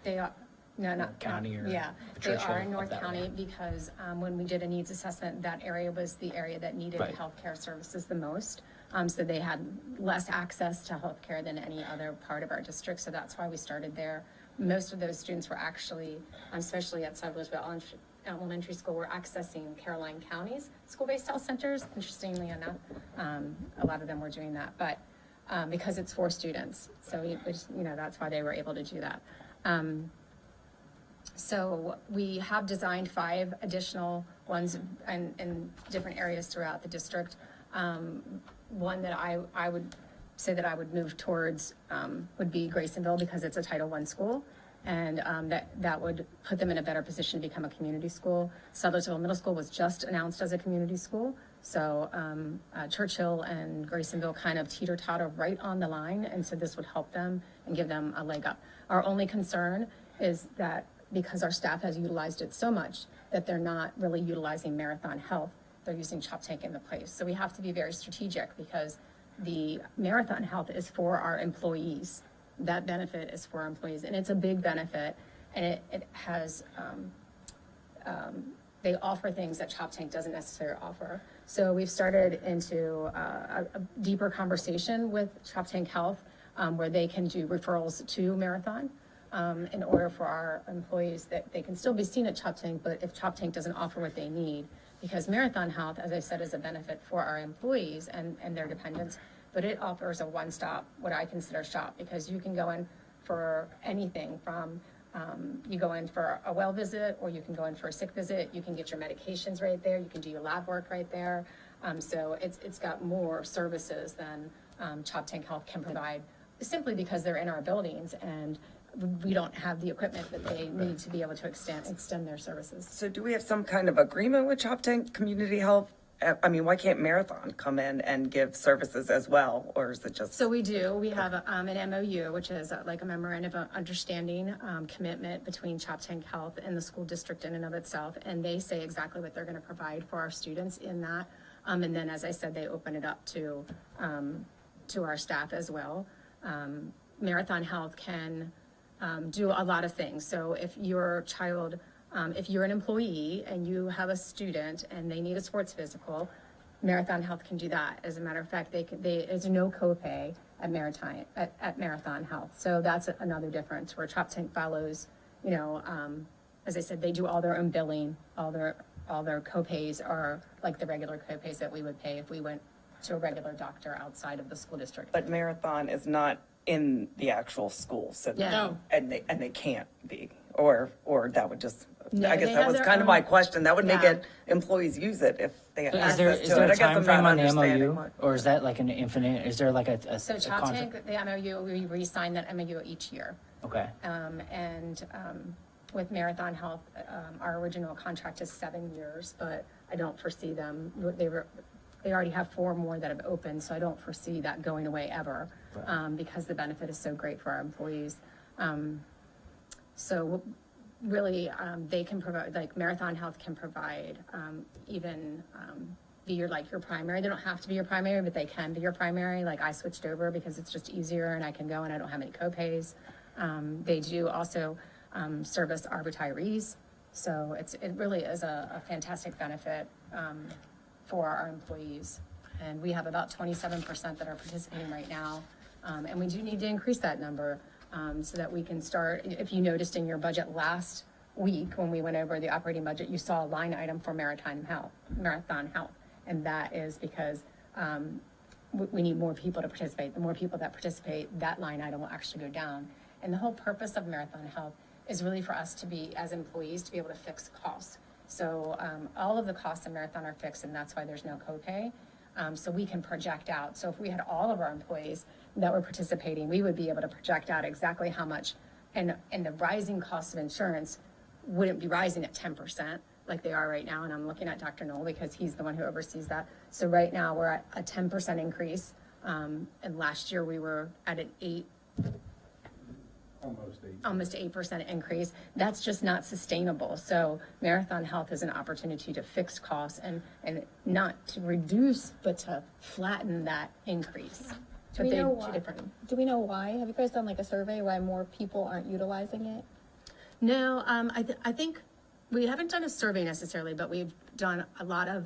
They are, no, not. County or Yeah, they Churchill, are in up North that County way. because when we did a needs assessment, that area was the area that needed Right. healthcare services the most. So they had less access to healthcare than any other part of our district, so that's why we started there. Most of those students were actually, especially at Sudlersville Elementary School, were accessing Caroline County's school-based health centers, interestingly enough. A lot of them were doing that, but because it's for students, so that's why they were able to do that. So we have designed 5 additional ones in different areas throughout the district. One that I would say that I would move towards would be Graysonville, because it's a Title I school, and that would put them in a better position to become a community school. Sudlersville Middle School was just announced as a community school, so Churchill and Graysonville kind of teeter-totter right on the line, and so this would help them and give them a leg up. Our only concern is that because our staff has utilized it so much, that they're not really utilizing Marathon Health, they're using Chop Tank in the place. So we have to be very strategic, because the Marathon Health is for our employees. That benefit is for our employees, and it's a big benefit, and it has, they offer things that Chop Tank doesn't necessarily offer. So we've started into a deeper conversation with Chop Tank Health, where they can do referrals to Marathon, in order for our employees that they can still be seen at Chop Tank, but if Chop Tank doesn't offer what they need, because Marathon Health, as I said, is a benefit for our employees and their dependents, but it offers a one-stop, what I consider shop, because you can go in for anything from, you go in for a well visit, or you can go in for a sick visit, you can get your medications right there, you can do your lab work right there. So it's got more services than Chop Tank Health can provide, simply because they're in our buildings and we don't have the equipment that they need to be able to extend their services. So do we have some kind of agreement with Chop Tank Community Health? I mean, why can't Marathon come in and give services as well, or is it just? So we do. We have an MOU, which is like a memorandum of understanding, commitment between Chop Tank Health and the school district in and of itself, and they say exactly what they're going to provide for our students in that. And then, as I said, they open it up to our staff as well. Marathon Health can do a lot of things. So if your child, if you're an employee and you have a student and they need a sports physical, Marathon Health can do that. As a matter of fact, there's no copay at Marathon Health. So that's another difference, where Chop Tank follows, as I said, they do all their own billing, all their copays are like the regular copays that we would pay if we went to a regular doctor outside of the school district. But Marathon is not in the actual school, so. Yeah. No. And they can't be, or that would just, No, I guess they that have was their kind of my own- question. That would make Yeah. it, employees use it if they had Is access there, to is it. there I a guess I'm time frame not on the understanding MOU, what. or is that like an infinite, is there like a So Chop contract? Tank, the MOU, we re-sign that MOU each year. Okay, With Marathon Health, our original contract is 7 years, but I don't foresee them, they already have 4 more that have opened, so I don't foresee that going away ever, because the benefit is so great for our employees. So really, they can provide, like Marathon Health can provide, even be your primary. They don't have to be your primary, but they can be your primary. Like I switched over because it's just easier and I can go and I don't have any copays. They do also service our retirees. So it really is a fantastic benefit for our employees. And we have about 27% that are participating right now. And we do need to increase that number so that we can start. If you noticed in your budget last week, when we went over the operating budget, you saw a line item for Marathon Health. And that is because we need more people to participate. The more people that participate, that line item will actually go down. And the whole purpose of Marathon Health is really for us to be, as employees, to be able to fix costs. So all of the costs in Marathon are fixed, and that's why there's no copay. So we can project out. So if we had all of our employees that were participating, we would be able to project out exactly how much, and the rising cost of insurance wouldn't be rising at 10% like they are right now. And I'm looking at Dr. Knoll because he's the one who oversees that. So right now we're at a 10% increase. And last year we were at an almost 8% increase. That's just not sustainable. So Marathon Health is an opportunity to fix costs and not to reduce, but to flatten that increase. Do we know why? Have you guys done like a survey why more people aren't utilizing it? No, I think we haven't done a survey necessarily, but we've done a lot of,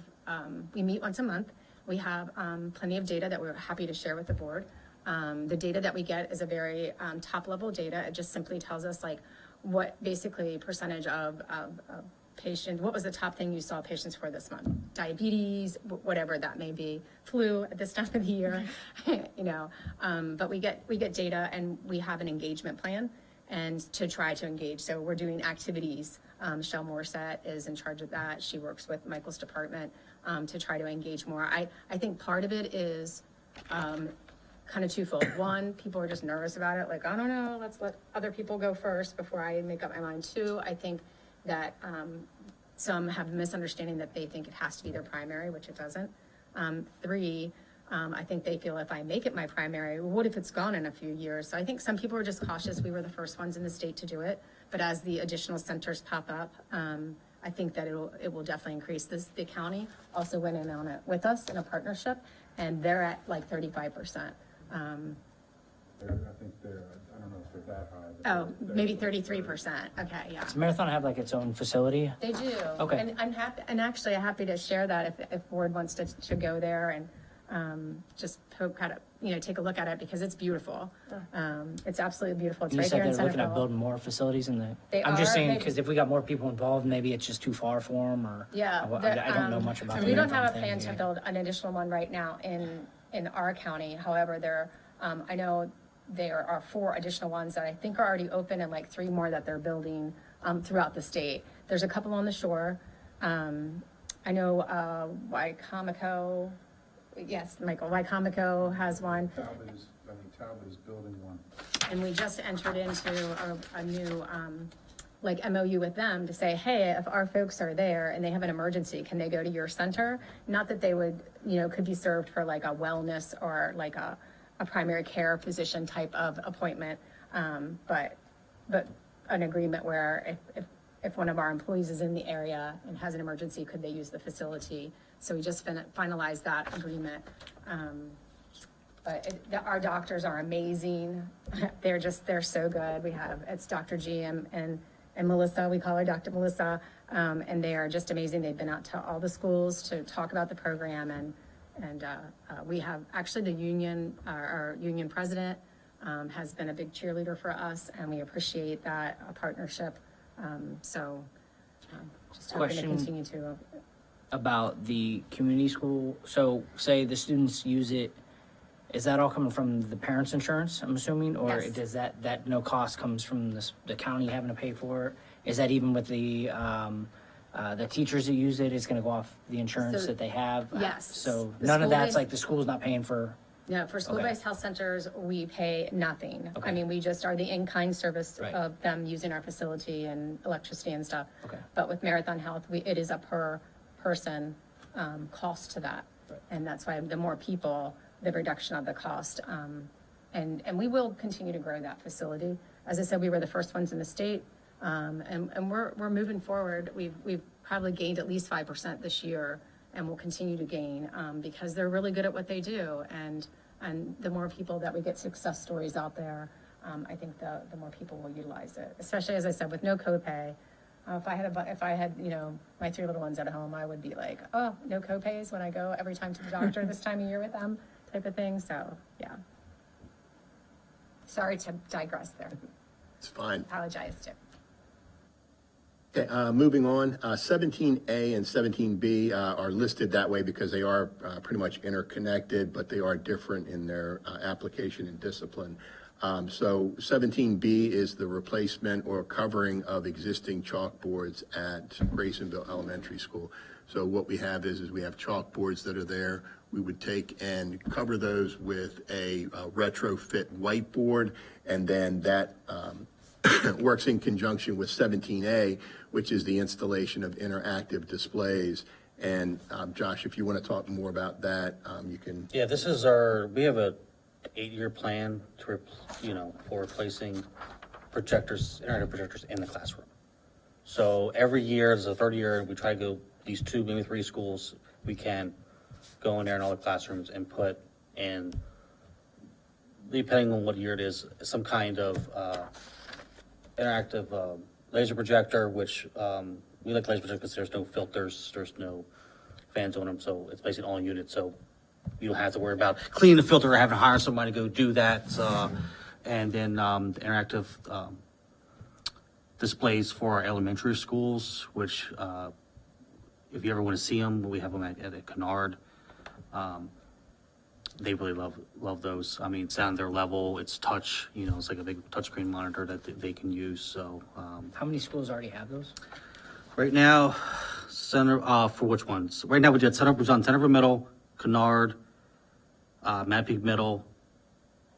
we meet once a month. We have plenty of data that we're happy to share with the board. The data that we get is a very top level data. It just simply tells us like what basically percentage of patients, what was the top thing you saw patients for this month? Diabetes, whatever that may be, flu at this time of the year, you know. But we get data and we have an engagement plan and to try to engage. So we're doing activities. Shell Morissette is in charge of that. She works with Michael's department to try to engage more. I think part of it is kind of twofold. One, people are just nervous about it. Like, I don't know, let's let other people go first before I make up my mind. Two, I think that some have a misunderstanding that they think it has to be their primary, which it doesn't. Three, I think they feel if I make it my primary, what if it's gone in a few years? So I think some people are just cautious. We were the first ones in the state to do it. But as the additional centers pop up, I think that it will definitely increase. The county also went in on it with us in a partnership, and they're at like 35%. I think they're, I don't know if they're that high. Oh, maybe 33%. Okay, yeah. Does Marathon have like its own facility? They do. Okay. And I'm happy, and actually I'm happy to share that if board wants to go there and just take a look at it because it's beautiful. It's absolutely beautiful. It's You right said here in they're looking at Centerville. building more facilities in the. They I'm just are, saying maybe- because if we got more people involved, maybe it's just too far for them, or Yeah. I don't know much about. We the don't have a Marathon plan thing, to yeah. build an additional one right now in our county. However, I know there are 4 additional ones that I think are already open and like 3 more that they're building throughout the state. There's a couple on the shore. I know Wycomico, yes, Michael, Wycomico has one. Talbot is building one. And we just entered into a new, like MOU with them to say, hey, if our folks are there and they have an emergency, can they go to your center? Not that they would, could be served for like a wellness or like a primary care physician type of appointment. But an agreement where if one of our employees is in the area and has an emergency, could they use the facility? So we just finalized that agreement. But our doctors are amazing. They're so good. It's Dr. G and Melissa, we call her Dr. Melissa, and they are just amazing. They've been out to all the schools to talk about the program, and we have actually the union, our union president has been a big cheerleader for us, and we appreciate that partnership. Just hoping to Question. continue to. About the community school. So say the students use it. Is that all coming from the parents' insurance, I'm assuming? Or Yes. does that no cost comes from the county having to pay for it? Is that even with the teachers that use it, it's gonna go off the insurance So- that they have? Yes. So The none of that's school-based- like the school's not paying for, No, for school-based health centers, we pay nothing. Okay. I mean, we just are the in-kind service Right. of them using our facility and electricity and stuff. Okay. But with Marathon Health, it is a per person cost to that. Right. And that's why the more people, the reduction of the cost. And we will continue to grow that facility. As I said, we were the first ones in the state, and we're moving forward. We've probably gained at least 5% this year, and we'll continue to gain because they're really good at what they do. And the more people that we get success stories out there, I think the more people will utilize it. Especially, as I said, with no copay. If I had my 3 little ones at home, I would be like, oh, no copays when I go every time to the doctor this time of year with them, type of thing. So yeah. Sorry to digress there. It's fine. Apologize to. Okay, moving on, 17A and 17B are listed that way because they are pretty much interconnected, but they are different in their application and discipline. So 17B is the replacement or covering of existing chalkboards at Graysonville Elementary School. So what we have is we have chalkboards that are there. We would take and cover those with a retrofit whiteboard, and then that works in conjunction with 17A, which is the installation of interactive displays. And Josh, if you want to talk more about that, you can. Yeah, we have a 8-year plan to, for replacing projectors, interactive projectors in the classroom. So every year, this is the third year, we try to go these 2, maybe 3 schools, we can go in there in all the classrooms and put in, depending on what year it is, some kind of interactive laser projector, which we like laser projectors because there's no filters, there's no fans on them, so it's basically all units. So you don't have to worry about cleaning the filter or having to hire somebody to go do that. And then the interactive displays for our elementary schools, which if you ever want to see them, we have them at Kennard. They really love those. I mean, it's down their level. It's touch. It's like a big touchscreen monitor that they can use. So, How many schools already have those? right now, for which ones? Right now, we've done Centerville Middle, Kennard, Mattapique Middle,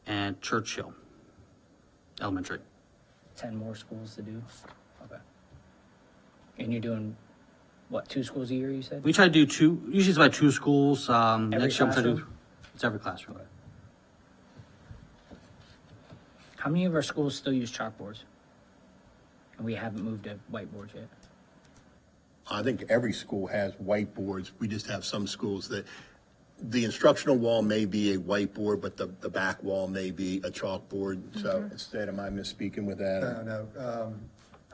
and Churchill Elementary. 10 more schools to do? Okay. And you're doing, what, 2 schools a year, you said? We try to do 2. Usually, it's about 2 schools. Next year, I'm trying to do. classroom? It's every classroom. How many of our schools still use chalkboards? And we haven't moved to whiteboards yet. I think every school has whiteboards. We just have some schools that the instructional wall may be a whiteboard, but the back wall may be a chalkboard. So instead, am I misspeaking with that? No.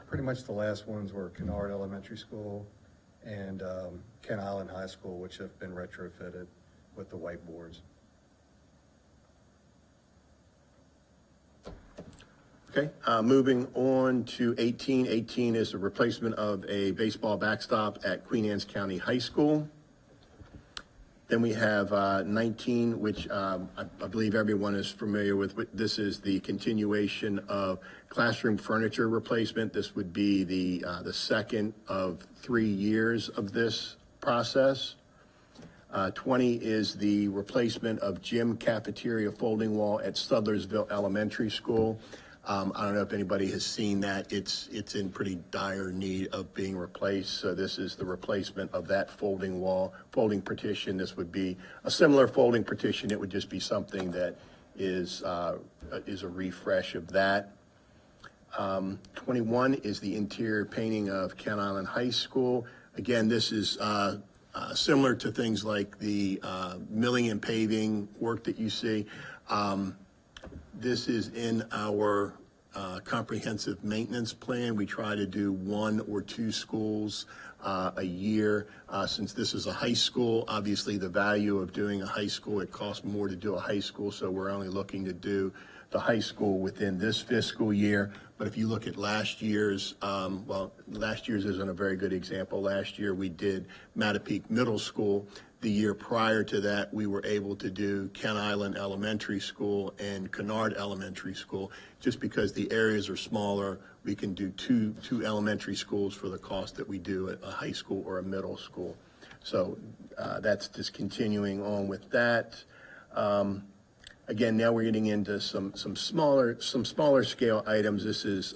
Pretty much the last ones were Kennard Elementary School and Kent Island High School, which have been retrofitted with the whiteboards. Okay, moving on to 18. 18 is the replacement of a baseball backstop at Queen Anne's County High School. Then we have 19, which I believe everyone is familiar with. This is the continuation of classroom furniture replacement. This would be the second of 3 years of this process. 20 is the replacement of gym cafeteria folding wall at Sudlersville Elementary School. I don't know if anybody has seen that. It's in pretty dire need of being replaced. So this is the replacement of that folding wall, folding partition. This would be a similar folding partition. It would just be something that is a refresh of that. 21 is the interior painting of Kent Island High School. Again, this is similar to things like the milling and paving work that you see. This is in our comprehensive maintenance plan. We try to do 1 or 2 schools a year. Since this is a high school, obviously the value of doing a high school, it costs more to do a high school, so we're only looking to do the high school within this fiscal year. But if you look at last year's, last year's isn't a very good example. Last year we did Mattapique Middle School. The year prior to that, we were able to do Kent Island Elementary School and Kennard Elementary School. Just because the areas are smaller, we can do two elementary schools for the cost that we do at a high school or a middle school. So that's just continuing on with that. Again, now we're getting into some smaller scale items. This is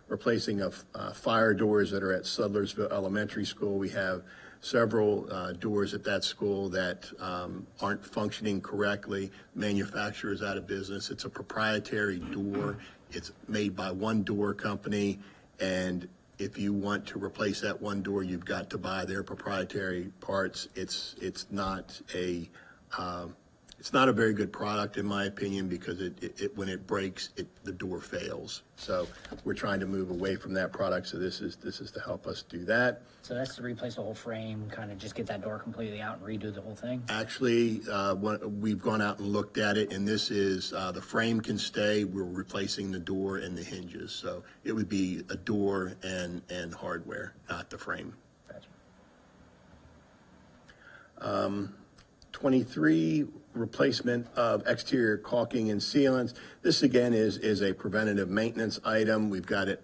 replacing of fire doors that are at Sudlersville Elementary School. We have several doors at that school that aren't functioning correctly. Manufacturer is out of business. It's a proprietary door. It's made by one door company, and if you want to replace that one door, you've got to buy their proprietary parts. It's not a very good product, in my opinion, because it when it breaks, the door fails. So we're trying to move away from that product. So this is to help us do that. So that's to replace the whole frame, kind of just get that door completely out and redo the whole thing? Actually, we've gone out and looked at it, and this is the frame can stay. We're replacing the door and the hinges. So it would be a door and hardware, not the frame. Gotcha. 23, replacement of exterior caulking and sealants. This again is a preventative maintenance item. We've got it,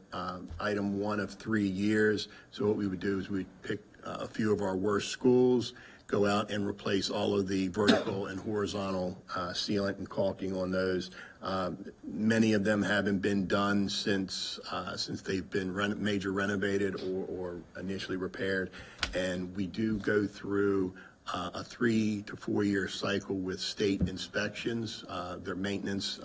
item 1 of 3 years. So what we would do is we'd pick a few of our worst schools, go out and replace all of the vertical and horizontal sealant and caulking on those. Many of them haven't been done since they've been major renovated or initially repaired. And we do go through a 3 to 4 year cycle with state inspections, their maintenance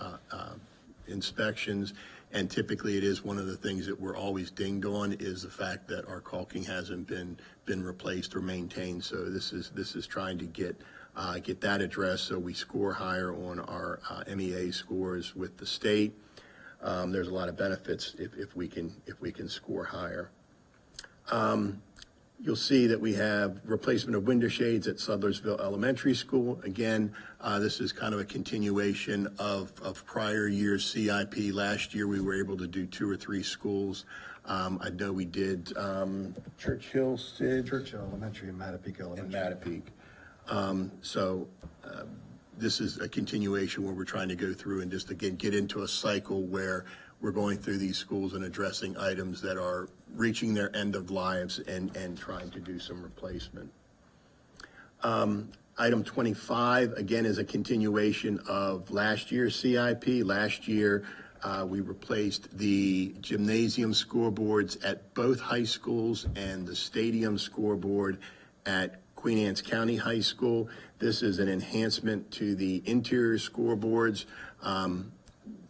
inspections. And typically it is one of the things that we're always dinged on is the fact that our caulking hasn't been replaced or maintained. So this is trying to get that addressed so we score higher on our MEA scores with the state. There's a lot of benefits if we can score higher. You'll see that we have replacement of window shades at Sudlersville Elementary School. Again, this is kind of a continuation of prior year's CIP. Last year, we were able to do 2 or 3 schools. I know we did Churchill, Sid. Churchill Elementary and Mattapique And Elementary. Mattapique. This is a continuation where we're trying to go through and just, again, get into a cycle where we're going through these schools and addressing items that are reaching their end of lives and trying to do some replacement. Item 25, again, is a continuation of last year's CIP. Last year, we replaced the gymnasium scoreboards at both high schools and the stadium scoreboard at Queen Anne's County High School. This is an enhancement to the interior scoreboards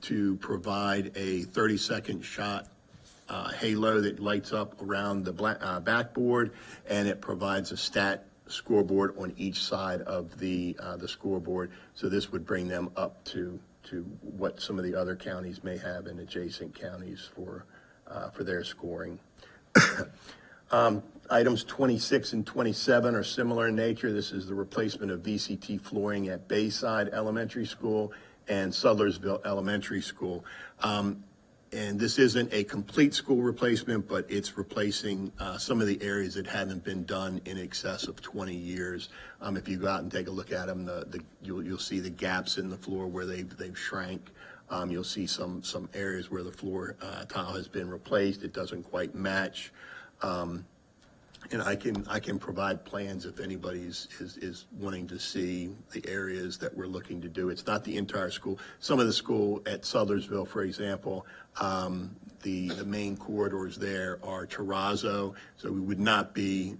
to provide a 30-second shot halo that lights up around the backboard, and it provides a stat scoreboard on each side of the scoreboard. So this would bring them up to what some of the other counties may have in adjacent counties for their scoring. Items 26 and 27 are similar in nature. This is the replacement of VCT flooring at Bayside Elementary School and Sudlersville Elementary School. And this isn't a complete school replacement, but it's replacing some of the areas that haven't been done in excess of 20 years. If you go out and take a look at them, you'll see the gaps in the floor where they've shrank. You'll see some areas where the floor tile has been replaced. It doesn't quite match. And I can provide plans if anybody is wanting to see the areas that we're looking to do. It's not the entire school. Some of the school at Sudlersville, for example, the main corridors there are terrazzo, so we would not be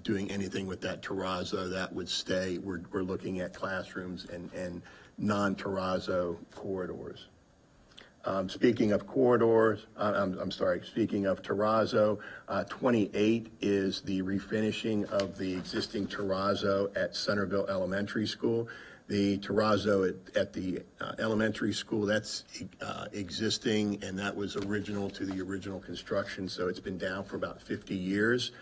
doing anything with that terrazzo. That would stay. We're looking at classrooms and non-terrazzo corridors. Speaking of corridors, speaking of terrazzo, 28 is the refinishing of the existing terrazzo at Centerville Elementary School. The terrazzo at the elementary school, that's existing, and that was original to the original construction, so it's been down for about 50 years.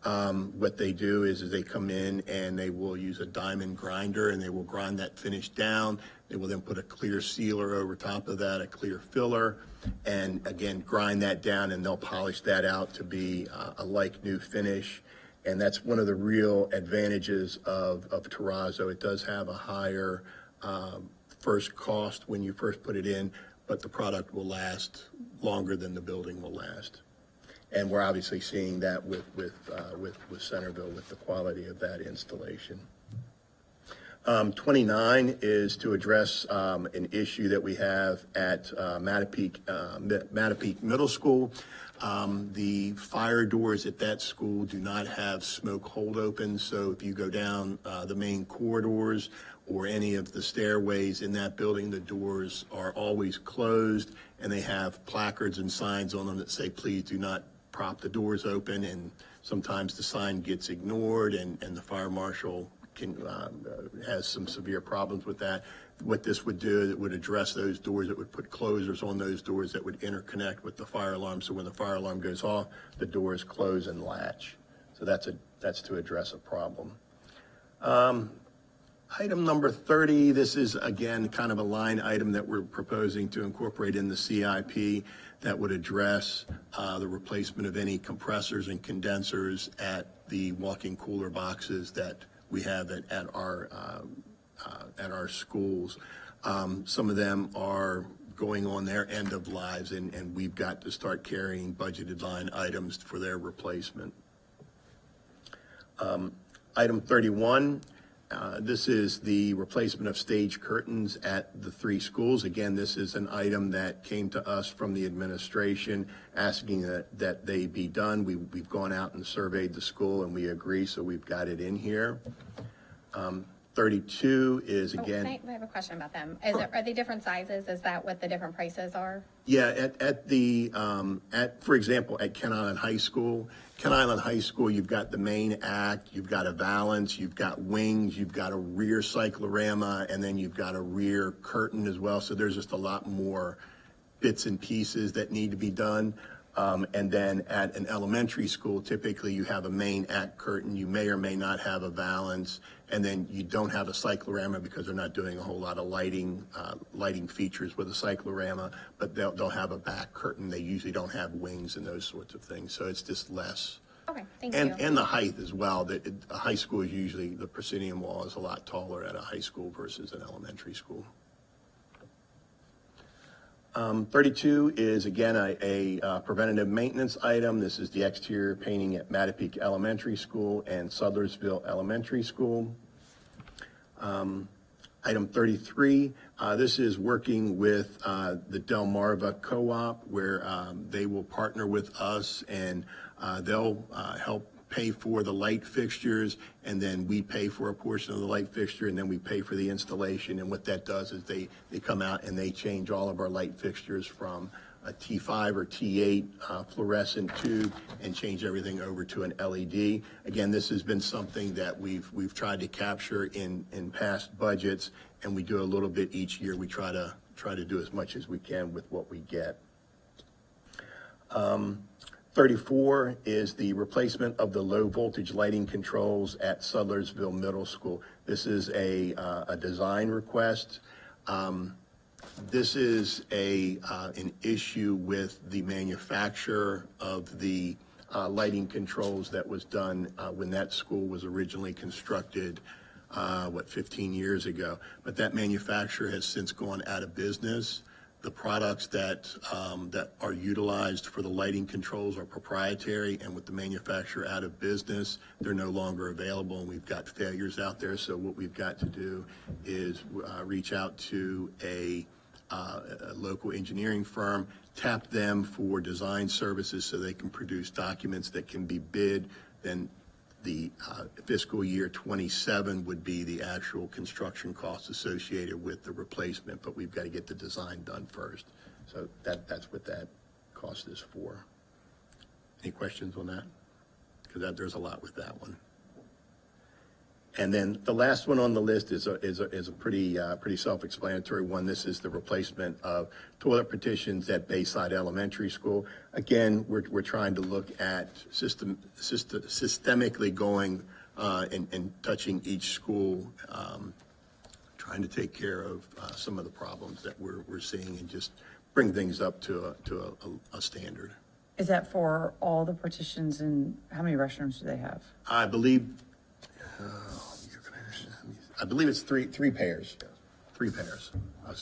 What they do is they come in and they will use a diamond grinder and they will grind that finish down. They will then put a clear sealer over top of that, a clear filler, and again, grind that down, and they'll polish that out to be a like new finish. And that's one of the real advantages of terrazzo. It does have a higher first cost when you first put it in, but the product will last longer than the building will last. And we're obviously seeing that with Centerville, with the quality of that installation. 29 is to address an issue that we have at Mattapique Middle School. The fire doors at that school do not have smoke hold open, so if you go down the main corridors or any of the stairways in that building, the doors are always closed, and they have placards and signs on them that say, please do not prop the doors open, and sometimes the sign gets ignored, and the fire marshal has some severe problems with that. What this would do, it would address those doors. It would put closers on those doors that would interconnect with the fire alarm. So when the fire alarm goes off, the doors close and latch. So that's to address a problem. Item number 30, this is again kind of a line item that we're proposing to incorporate in the CIP that would address the replacement of any compressors and condensers at the walk-in cooler boxes that we have at our at our schools. Some of them are going on their end of lives, and we've got to start carrying budgeted line items for their replacement. Item 31, this is the replacement of stage curtains at the 3 schools. Again, this is an item that came to us from the administration asking that they be done. We've gone out and surveyed the school, and we agree, so we've got it in here. 32 is, again. I have a question about them. Are they different sizes? Is that what the different prices are? Yeah, for example, at Ken Island High School, you've got the main act, you've got a valance, you've got wings, you've got a rear cyclorama, and then you've got a rear curtain as well. So there's just a lot more bits and pieces that need to be done. And then at an elementary school, typically you have a main act curtain, you may or may not have a valance, and then you don't have a cyclorama because they're not doing a whole lot of lighting features with a cyclorama, but they'll have a back curtain. They usually don't have wings and those sorts of things, so it's just less. Okay, thank you. And the height as well. A high school is usually, the proscenium wall is a lot taller at a high school versus an elementary school. 32 is, again, a preventative maintenance item. This is the exterior painting at Mattapique Elementary School and Sudlersville Elementary School. Item 33, this is working with the Delmarva Co-op, where they will partner with us, and they'll help pay for the light fixtures, and then we pay for a portion of the light fixture, and then we pay for the installation. And what that does is they come out and they change all of our light fixtures from a T5 or T8 fluorescent tube and change everything over to an LED. Again, this has been something that we've tried to capture in past budgets, and we do a little bit each year. We try to do as much as we can with what we get. 34 is the replacement of the low voltage lighting controls at Sudlersville Middle School. This is a design request. This is an issue with the manufacturer of the lighting controls that was done when that school was originally constructed, 15 years ago. But that manufacturer has since gone out of business. The products that are utilized for the lighting controls are proprietary, and with the manufacturer out of business, they're no longer available, and we've got failures out there. So what we've got to do is reach out to a local engineering firm, tap them for design services so they can produce documents that can be bid. Then the fiscal year 27 would be the actual construction costs associated with the replacement, but we've got to get the design done first. So that's what that cost is for. Any questions on that? Because there's a lot with that one. And then the last one on the list is a pretty self-explanatory one. This is the replacement of toilet partitions at Bayside Elementary School. Again, we're trying to look at systemically going and touching each school, trying to take care of some of the problems that we're seeing and just bring things up to a standard. Is that for all the partitions, and how many restrooms do they have? I believe it's three pairs. 3 pairs.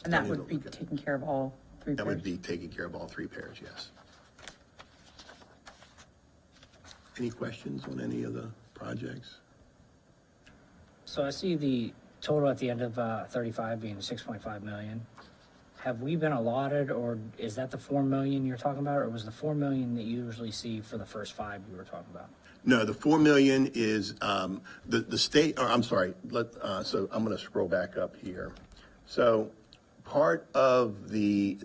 And that would be taking care of all 3 pairs? That would be taking care of all 3 pairs, yes. Any questions on any of the projects? So I see the total at the end of 35 being 6.5 million. Have we been allotted, or is that the 4 million you're talking about, or was the 4 million that you usually see for the first 5 you were talking about? No, the 4 million is the state, or I'm sorry, so I'm going to scroll back up here. So part of the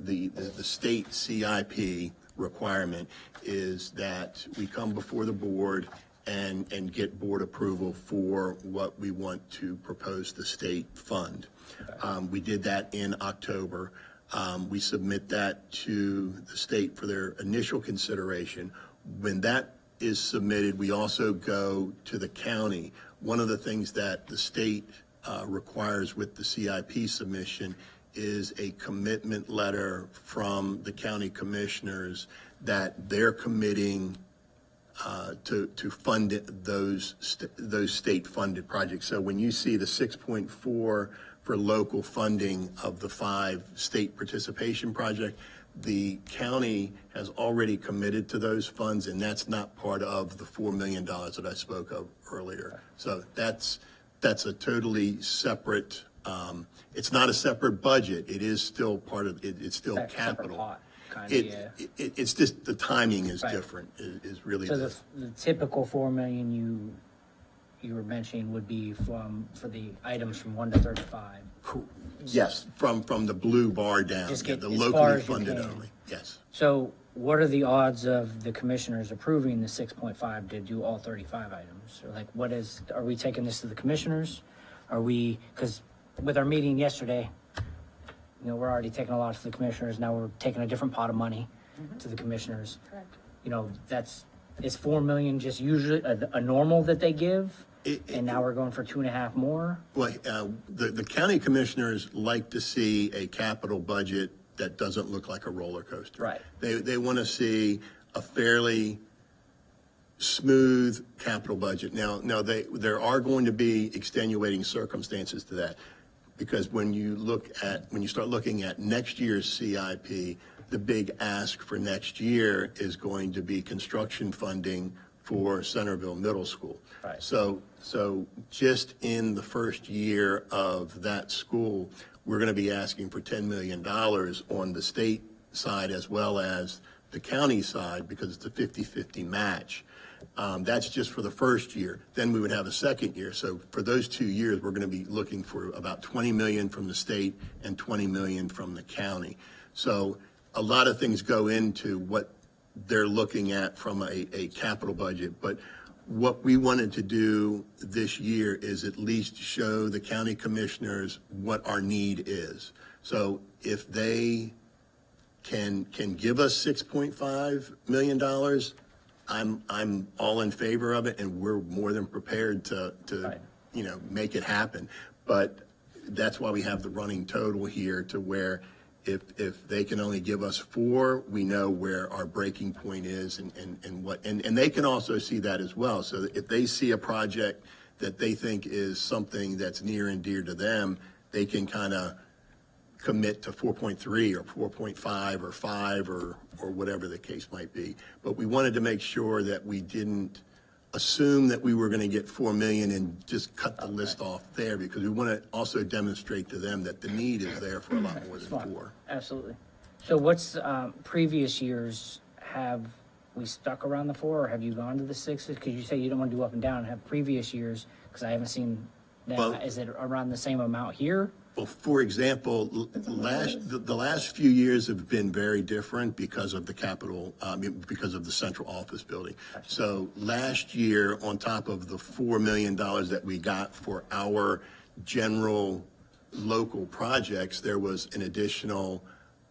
state CIP requirement is that we come before the board and get board approval for what we want to propose the state fund. We did that in October. We submit that to the state for their initial consideration. When that is submitted, we also go to the county. One of the things that the state requires with the CIP submission is a commitment letter from the county commissioners that they're committing to fund those state-funded projects. So when you see the 6.4 for local funding of the 5 state participation project, the county has already committed to those funds, and that's not part of the $4 million that I spoke of earlier. So that's a totally separate, it's not a separate budget. It is still part of, it's still Separate capital. pot, kind of, yeah. It's just, the timing is Right. different, is really So the. the typical 4 million you were mentioning would be for the items from 1 to 35. Yes, from the blue bar down, Just yeah, get the as far locally as you funded can. only, yes. So what are the odds of the commissioners approving the 6.5 to do all 35 items? Or like, are we taking this to the commissioners? Are we, because with our meeting yesterday, we're already taking a lot to the commissioners. Now we're taking a different pot of money to the commissioners. Correct. Is 4 million just usually a normal that they give? And now we're going for 2.5 more? Well, the county commissioners like to see a capital budget that doesn't look like a roller coaster. Right. They want to see a fairly smooth capital budget. Now, there are going to be extenuating circumstances to that, because when you start looking at next year's CIP, the big ask for next year is going to be construction funding for Centerville Middle School. Right. So just in the first year of that school, we're going to be asking for $10 million on the state side as well as the county side, because it's a 50-50 match. That's just for the first year. Then we would have a second year. So for those 2 years, we're going to be looking for about 20 million from the state and 20 million from the county. So a lot of things go into what they're looking at from a capital budget. But what we wanted to do this year is at least show the county commissioners what our need is. So if they can give us $6.5 million, I'm all in favor of it, and we're more than prepared to Right. make it happen. But that's why we have the running total here, to where if they can only give us 4, we know where our breaking point is and they can also see that as well. So if they see a project that they think is something that's near and dear to them, they can kind of commit to 4.3 or 4.5 or 5 or whatever the case might be. But we wanted to make sure that we didn't assume that we were going to get 4 million and just cut the list off there, because we want to also demonstrate to them that the need is there for a lot more than 4. Absolutely. So what's previous years, have we stuck around the 4, or have you gone to the 6s? Because you say you don't want to do up and down. Have previous years, because I haven't seen that, Well- is it around the same amount here? Well, for example, the last few years have been very different because of the because of the central office building. So last year, on top of the $4 million that we got for our general local projects, there was an additional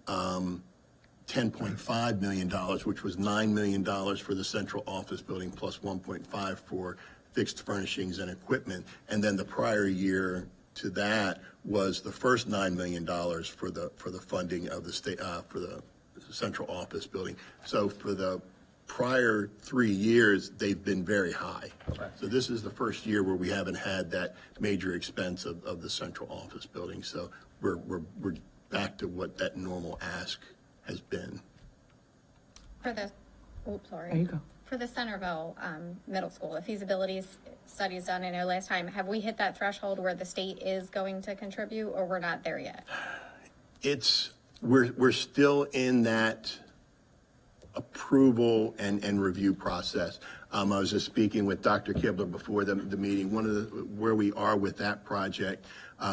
$10.5 million, which was $9 million for the central office building, plus 1.5 for fixed furnishings and equipment. And then the prior year to that was the first $9 million for the funding of the state, for the central office building. So for the prior 3 years, they've been very high. So this is the first year where we haven't had that major expense of the central office building. So we're back to what that normal ask has been. For the, sorry. There you go. For the Centerville Middle School, the feasibility study is done. I know last time, have we hit that threshold where the state is going to contribute, or we're not there yet? We're still in that approval and review process. I was just speaking with Dr. Kibler before the meeting. Where we are with that project,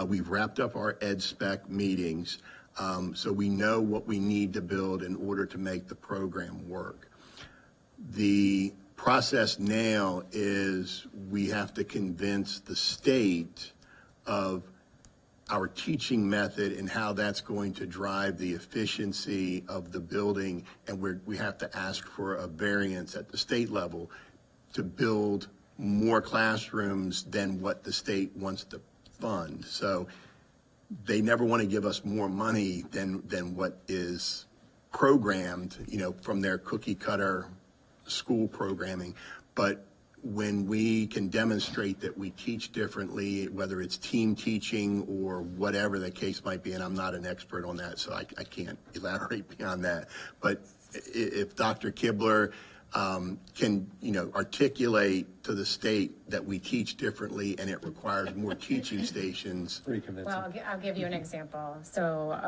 we've wrapped up our ed spec meetings, so we know what we need to build in order to make the program work. The process now is we have to convince the state of our teaching method and how that's going to drive the efficiency of the building, and we have to ask for a variance at the state level to build more classrooms than what the state wants to fund. So they never want to give us more money than what is programmed, from their cookie cutter school programming. But when we can demonstrate that we teach differently, whether it's team teaching or whatever the case might be, and I'm not an expert on that, so I can't elaborate beyond that. But if Dr. Kibler can, articulate to the state that we teach differently and it requires more teaching stations. Pretty convincing. Well, I'll give you an example. So,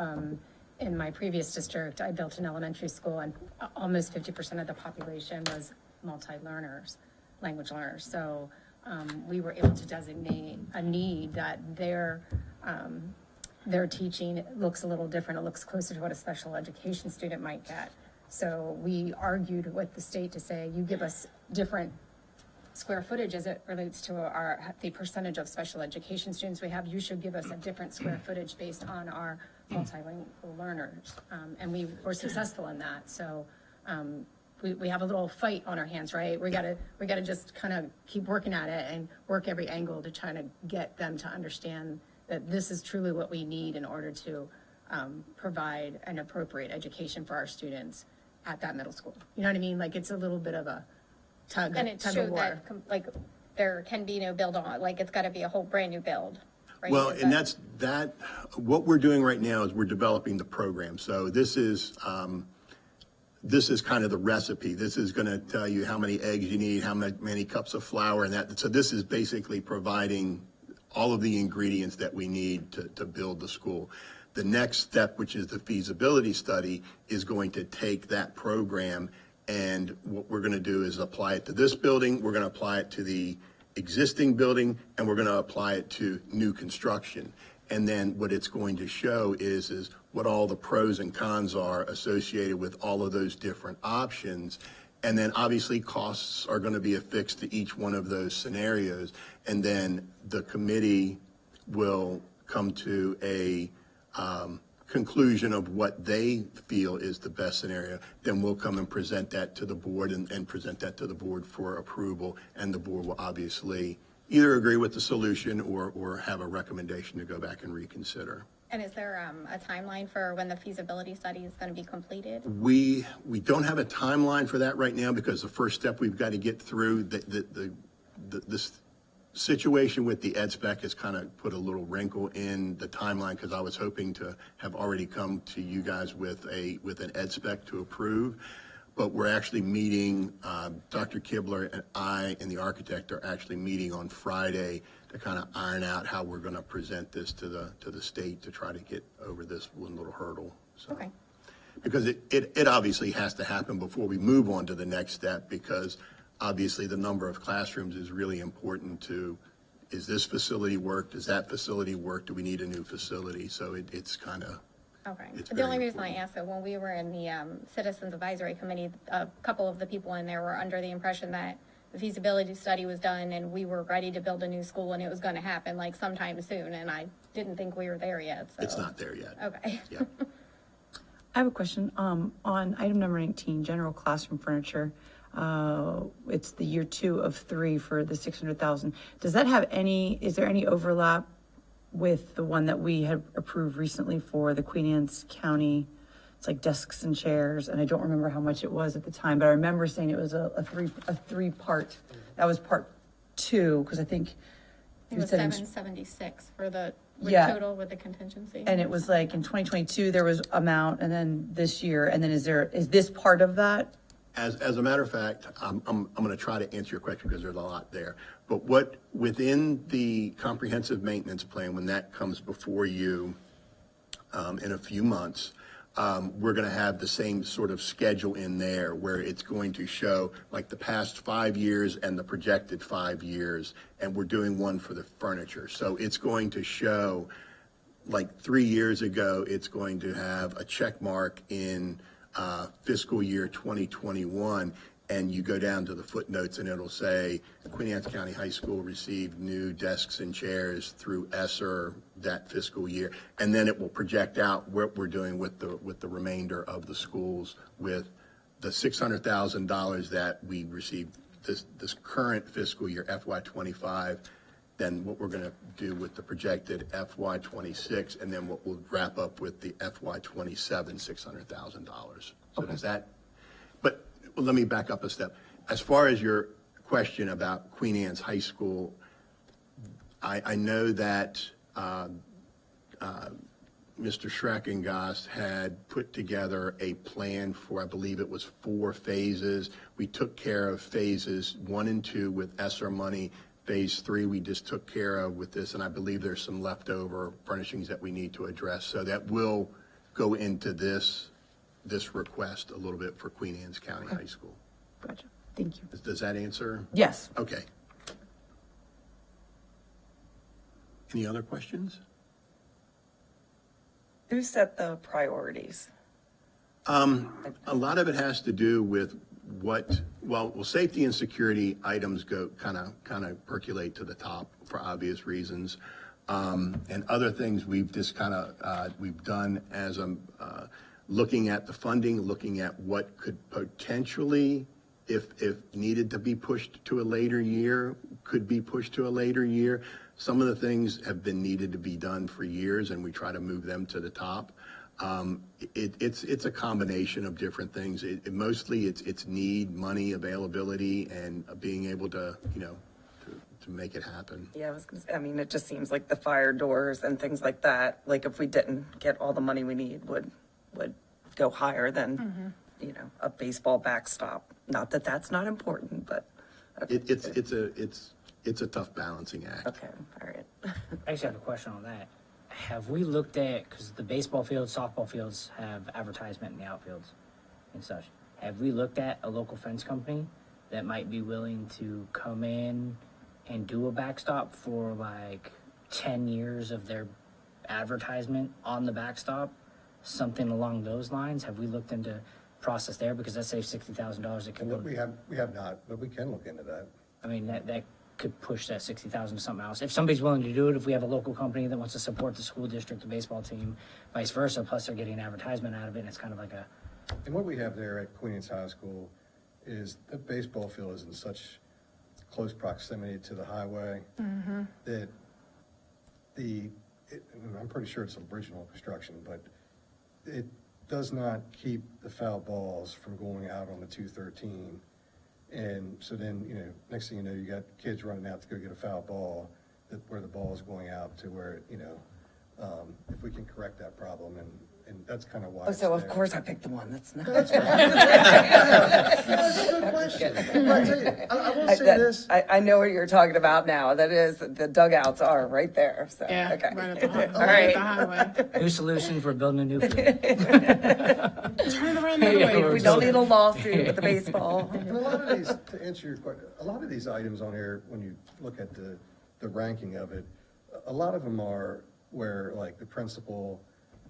in my previous district, I built an elementary school and almost 50% of the population was multi-learners, language learners. So, we were able to designate a need that their teaching looks a little different. It looks closer to what a special education student might get. So we argued with the state to say, you give us different square footage as it relates to the percentage of special education students we have. You should give us a different square footage based on our multilingual learners. And we were successful in that. So we have a little fight on our hands, right? We gotta just kind of keep working at it and work every angle to try to get them to understand that this is truly what we need in order to provide an appropriate education for our students at that middle school. You know what I mean? Like, it's a little bit of a tug And it of showed war. that, there can be no build on, it's gotta be a whole brand new build, right? Well, Is and that- what we're doing right now is we're developing the program. So this is kind of the recipe. This is going to tell you how many eggs you need, how many cups of flour, and that. So this is basically providing all of the ingredients that we need to build the school. The next step, which is the feasibility study, is going to take that program, and what we're going to do is apply it to this building, we're going to apply it to the existing building, and we're going to apply it to new construction. And then what it's going to show is what all the pros and cons are associated with all of those different options. And then obviously costs are going to be affixed to each one of those scenarios. And then the committee will come to a conclusion of what they feel is the best scenario. Then we'll come and present that to the board and present that to the board for approval. And the board will obviously either agree with the solution or have a recommendation to go back and reconsider. And is there a timeline for when the feasibility study is gonna be completed? We don't have a timeline for that right now because the first step we've got to get through, this situation with the ed spec has kind of put a little wrinkle in the timeline because I was hoping to have already come to you guys with an ed spec to approve. But we're actually meeting, Dr. Kibler and I and the architect are actually meeting on Friday to kind of iron out how we're going to present this to the state to try to get over this one little hurdle. So. Okay. Because it obviously has to happen before we move on to the next step, because obviously the number of classrooms is really important to, is this facility work? Does that facility work? Do we need a new facility? So it's kind of. Okay. It's The very only reason I important. asked that, when we were in the Citizens Advisory Committee, a couple of the people in there were under the impression that the feasibility study was done and we were ready to build a new school and it was going to happen like sometime soon, and I didn't think we were there yet, so. It's not there yet. Okay. Yeah. I have a question. On item number 19, general classroom furniture, it's the year 2 of 3 for the 600,000. Does that have is there any overlap with the one that we had approved recently for the Queen Anne's County? It's like desks and chairs, and I don't remember how much it was at the time, but I remember saying it was a three-part. That was part 2, because I think It you was said in 776 for the Yeah. total with the contingency. and it was like in 2022 there was amount, and then this year, and then is this part of that? As a matter of fact, I'm going to try to answer your question because there's a lot there. But within the comprehensive maintenance plan, when that comes before you in a few months, we're going to have the same sort of schedule in there where it's going to show like the past 5 years and the projected 5 years, and we're doing one for the furniture. So it's going to show, like 3 years ago, it's going to have a check mark in fiscal year 2021, and you go down to the footnotes and it'll say Queen Anne's County High School received new desks and chairs through ESSER that fiscal year, and then it will project out what we're doing with the remainder of the schools with the $600,000 that we received this current fiscal year FY25. Then what we're going to do with the projected FY26, and then what we'll wrap up with the FY27 $600,000. So does that? But let me back up a step. As far as your question about Queen Anne's High School, I know that Mr. Schreckengost had put together a plan for, I believe it was 4 phases. We took care of phases 1 and 2 with ESSER money. Phase 3 we just took care of with this, and I believe there's some leftover furnishings that we need to address. So that will go into this request a little bit for Queen Anne's County High School. Gotcha. Thank you. Does that answer? Yes. Okay. Any other questions? Who set the priorities? A lot of it has to do with safety and security items go kind of percolate to the top for obvious reasons. And other things we've just we've done as looking at the funding, looking at what could potentially, if needed to be pushed to a later year, could be pushed to a later year. Some of the things have been needed to be done for years, and we try to move them to the top. It's a combination of different things. Mostly it's need, money, availability, and being able to to make it happen. Yeah, I was gonna say, I mean, it just seems like the fire doors and things like that, like if we didn't get all the money we need, would go higher than, a baseball backstop. Not that that's not important, but. It's a tough balancing act. Okay, all right. I actually have a question on that. Have we looked at, because the baseball fields, softball fields have advertisement in the outfields and such. Have we looked at a local fence company that might be willing to come in and do a backstop for like 10 years of their advertisement on the backstop? Something along those lines? Have we looked into process there? Because that saves $60,000. It could go. We have not, but we can look into that. I mean, that could push that 60,000 to something else. If somebody's willing to do it, if we have a local company that wants to support the school district, the baseball team, vice versa, plus they're getting advertisement out of it, and it's kind of like a. And what we have there at Queen Anne's High School is the baseball field is in such close proximity to the highway that I'm pretty sure it's original construction, but it does not keep the foul balls from going out on the 213. And so then, next thing you know, you got kids running out to go get a foul ball where the ball is going out to where, if we can correct that problem, and that's kind of why. Oh, it's so of there. course I picked the one that's not. That's a good question. But I tell you, I will say this. I know what you're talking about now. That is, the dugouts are right there, so, Yeah, okay. right at the All right. highway. New solutions, we're building a new field. Turn it around the other way. We don't need a lawsuit with the baseball. And a lot of these, to answer your question, a lot of these items on here, when you look at the ranking of it, a lot of them are where like the principal,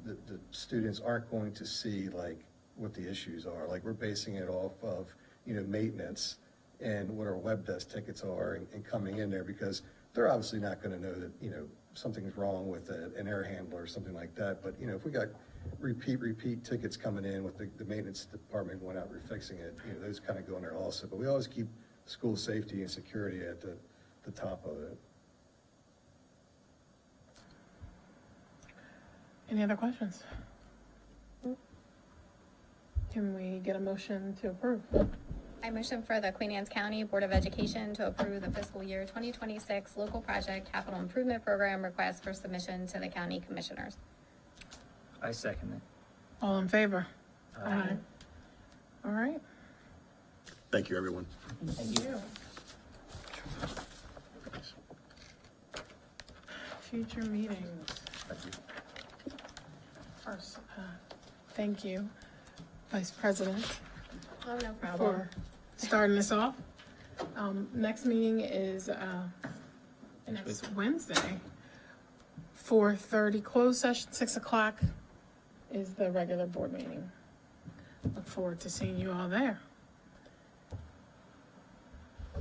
the students aren't going to see like what the issues are. Like we're basing it off of, maintenance and what our web desk tickets are and coming in there, because they're obviously not going to know that, something's wrong with an air handler or something like that. But, if we got repeat tickets coming in with the maintenance department went out refixing it, those kind of go in there also. But we always keep school safety and security at the top of it. Any other questions? Can we get a motion to approve? I motion for the Queen Anne's County Board of Education to approve the fiscal year 2026 local project capital improvement program request for submission to the county commissioners. I second it. All in favor? Aye. All right. Thank you, everyone. Thank you. Future meetings. First, thank you, Vice President, Oh, no problem. for starting us off. Next meeting is next Wednesday, 4:30 closed session, 6 o'clock is the regular board meeting. Look forward to seeing you all there.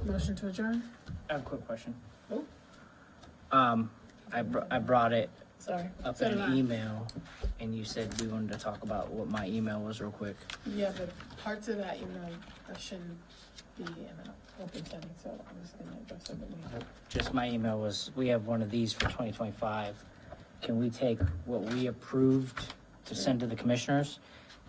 Motion to adjourn? I have a quick question. Oh, I brought it sorry. up So in did an I. email, and you said we wanted to talk about what my email was real quick. Yeah, but parts of that, that shouldn't be in an open setting, so I'm just gonna address it when we. Just my email was, we have one of these for 2025. Can we take what we approved to send to the commissioners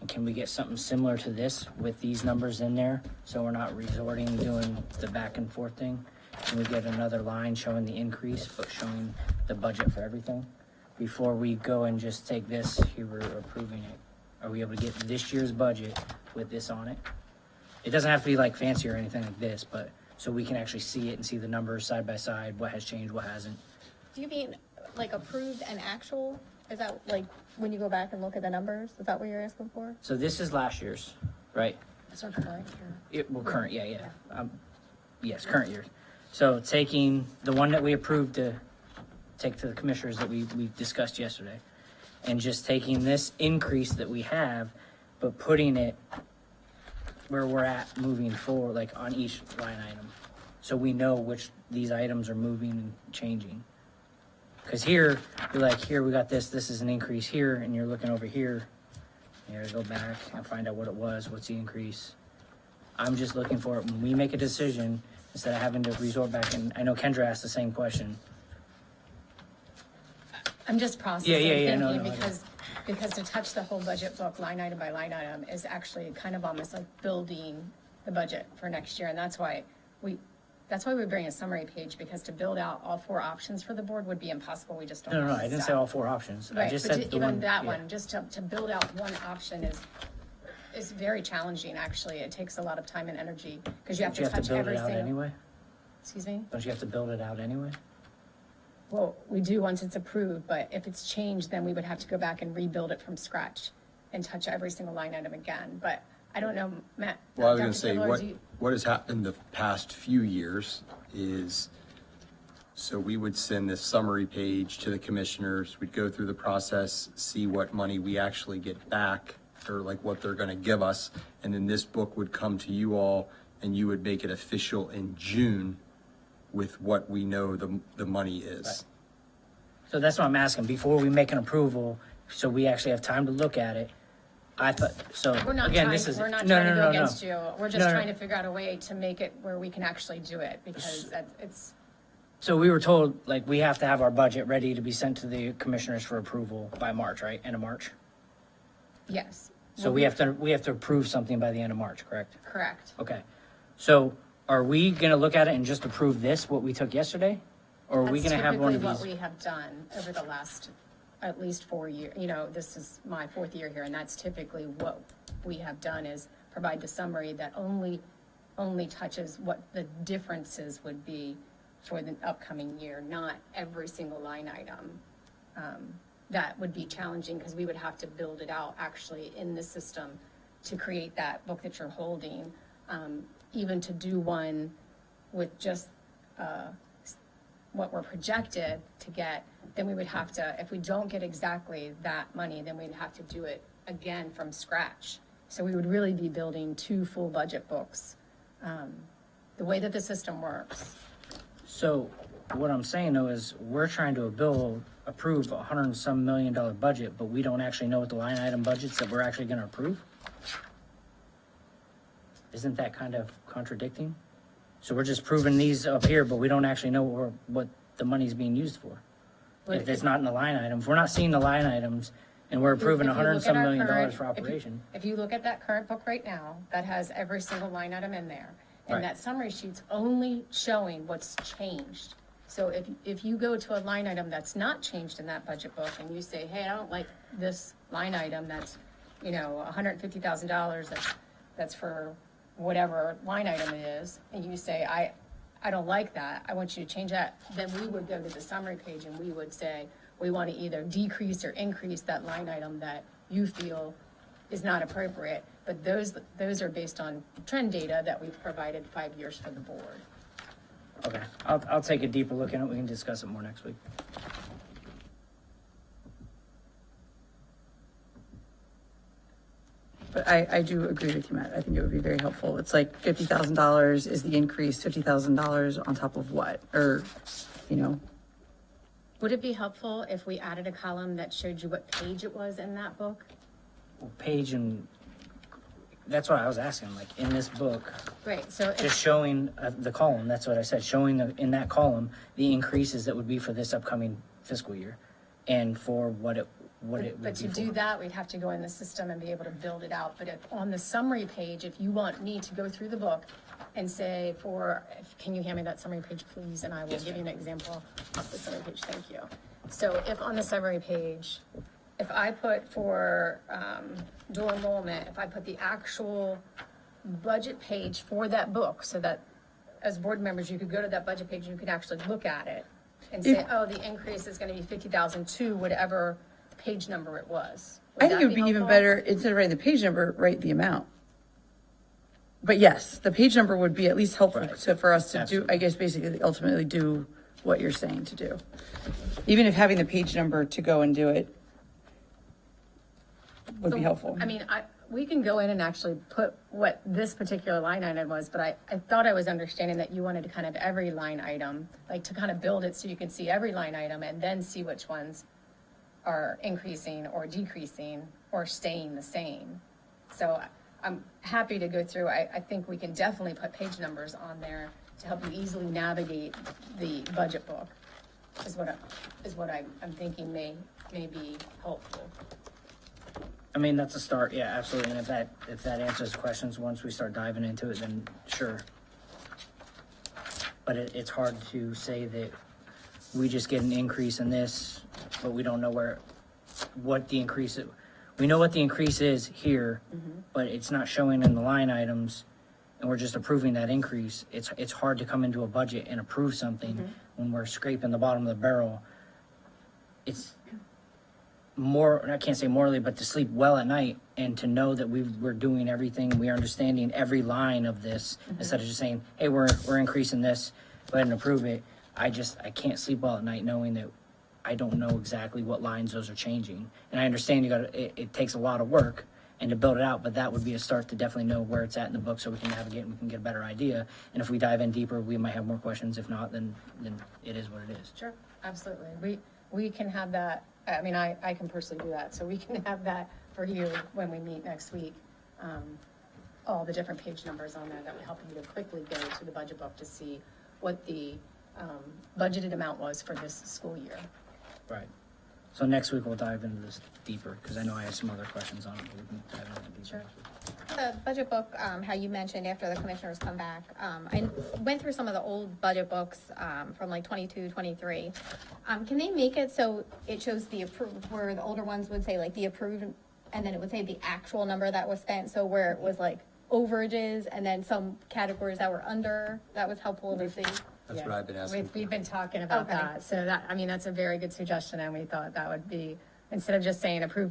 And can we get something similar to this with these numbers in there? So we're not resorting to doing the back and forth thing? Can we get another line showing the increase, but showing the budget for everything? Before we go and just take this, here we're approving it. Are we able to get this year's budget with this on it? It doesn't have to be like fancy or anything like this, but so we can actually see it and see the numbers side by side, what has changed, what hasn't. Do you mean like approved and actual? Is that like when you go back and look at the numbers? Is that what you're asking for? So this is last year's, right? That's not current here. Well, current, yeah. Yes, current year. So taking the one that we approved to take to the commissioners that we discussed yesterday, and just taking this increase that we have, but putting it where we're at moving forward, like on each line item. So we know which these items are moving and changing. Because here, you're like, here we got this is an increase here, and you're looking over here. You gotta go back and find out what it was, what's the increase. I'm just looking for it when we make a decision, instead of having to resort back, and I know Kendra asked the same question. I'm just processing, Yeah, no, thinking, no, because to touch the whole budget book line item by line item is actually kind of almost like building the budget for next year, and that's why we bring a summary page, because to build out all 4 options for the board would be impossible. We just don't No, have I the didn't say staff. all 4 options. I Right, just but said the even one. that yeah. one, just to build out one option is very challenging, actually. It takes a lot of time and energy, because you have Don't you to have to touch build every it out single. anyway? Excuse me? Don't you have to build it out anyway? Well, we do once it's approved, but if it's changed, then we would have to go back and rebuild it from scratch and touch every single line item again. But I don't know, Matt. Well, I was Dr. gonna say, Kibler, do you- what has happened the past few years is, so we would send this summary page to the commissioners, we'd go through the process, see what money we actually get back, or like what they're gonna give us, and then this book would come to you all, and you would make it official in June with what we know the money is. So that's what I'm asking, before we make an approval, so we actually have time to look at it. I thought, so, We're not again, trying, this is. we're not no, trying to no, go no, against no. you. We're No, just no. trying to figure out a way to make it where we can actually do it, because it's, So we were told, like, we have to have our budget ready to be sent to the commissioners for approval by March, right? End of March? yes. So we have to approve something by the end of March, correct? Correct. Okay. So are we gonna look at it and just approve this, what we took yesterday? Or are we That's gonna have one of typically what these? we have done over the last at least 4 years. This is my 4th year here, and that's typically what we have done, is provide the summary that only touches what the differences would be for the upcoming year, not every single line item. That would be challenging, because we would have to build it out actually in the system to create that book that you're holding. Even to do one with just what we're projected to get, then we would have to, if we don't get exactly that money, then we'd have to do it again from scratch. So we would really be building 2 full budget books, the way that the system works. So what I'm saying though is, we're trying to approve $100 and some million budget, but we don't actually know what the line item budgets that we're actually gonna approve? Isn't that kind of contradicting? So we're just proving these up here, but we don't actually know what the money's being used for. If it's not in the line items, we're not seeing the line items, and we're approving If you $100 and look some at our million current- for operation. If you look at that current book right now, that has every single line item in there. Right. And that summary sheet's only showing what's changed. So if you go to a line item that's not changed in that budget book, and you say, hey, I don't like this line item that's, $150,000, that's for whatever line item it is, and you say, I don't like that, I want you to change that, then we would go to the summary page and we would say, we want to either decrease or increase that line item that you feel is not appropriate. But those are based on trend data that we've provided 5 years for the board. Okay, I'll take a deeper look at it, we can discuss it more next week. But I do agree with you, Matt. I think it would be very helpful. It's like $50,000 is the increase, $50,000 on top of what? Or, Would it be helpful if we added a column that showed you what page it was in that book? Page and, that's what I was asking, like, in this book, Right, so just if, showing the column, that's what I said, showing in that column, the increases that would be for this upcoming fiscal year, and for what what it would But be to do for. that, we'd have to go in the system and be able to build it out. But if, on the summary page, if you want me to go through the book and say can you hand me that summary page, please? And I will give you an example of the summary page, thank you. So if on the summary page, if I put for dual enrollment, if I put the actual budget page for that book, so that as board members, you could go to that budget page and you could actually look at it and say, oh, the increase is gonna be 50,000 to whatever page number it was. I think it would be even better, instead of writing the page number, write the amount. But yes, the page number would be at least helpful for us to do, I guess, basically ultimately do what you're saying to do. Even if having the page number to go and do it would be helpful. I mean, we can go in and actually put what this particular line item was, but I thought I was understanding that you wanted to kind of every line item, like to kind of build it so you can see every line item and then see which ones are increasing or decreasing or staying the same. So I'm happy to go through. I think we can definitely put page numbers on there to help you easily navigate the budget book, is what I'm thinking may be helpful. I mean, that's a start, yeah, absolutely, and if that answers questions, once we start diving into it, then sure. But it's hard to say that we just get an increase in this, but we don't know what the increase is. We know what the increase is here, but it's not showing in the line items, and we're just approving that increase. It's hard to come into a budget and approve something when we're scraping the bottom of the barrel. It's more, I can't say morally, but to sleep well at night and to know that we're doing everything, we are understanding every line of this, instead of just saying, hey, we're increasing this, go ahead and approve it. I can't sleep well at night knowing that I don't know exactly what lines those are changing. And I understand it takes a lot of work and to build it out, but that would be a start to definitely know where it's at in the book so we can navigate and we can get a better idea. And if we dive in deeper, we might have more questions. If not, then it is what it is. Sure, absolutely. We can have that. I mean, I can personally do that, so we can have that for you when we meet next week. All the different page numbers on there that would help you to quickly go to the budget book to see what the budgeted amount was for this school year. Right. So next week we'll dive into this deeper, because I know I have some other questions on it, but we can dive into that deeper. Sure. The budget book, how you mentioned after the commissioners come back, I went through some of the old budget books from like 22, 23. Can they make it so it shows the approved, where the older ones would say like the approved, and then it would say the actual number that was spent, so where it was like overages and then some categories that were under, that was helpful to see. That's what I've been asking. We've been talking about Okay. that, so that's a very good suggestion, and we thought that would be, instead of just saying approved,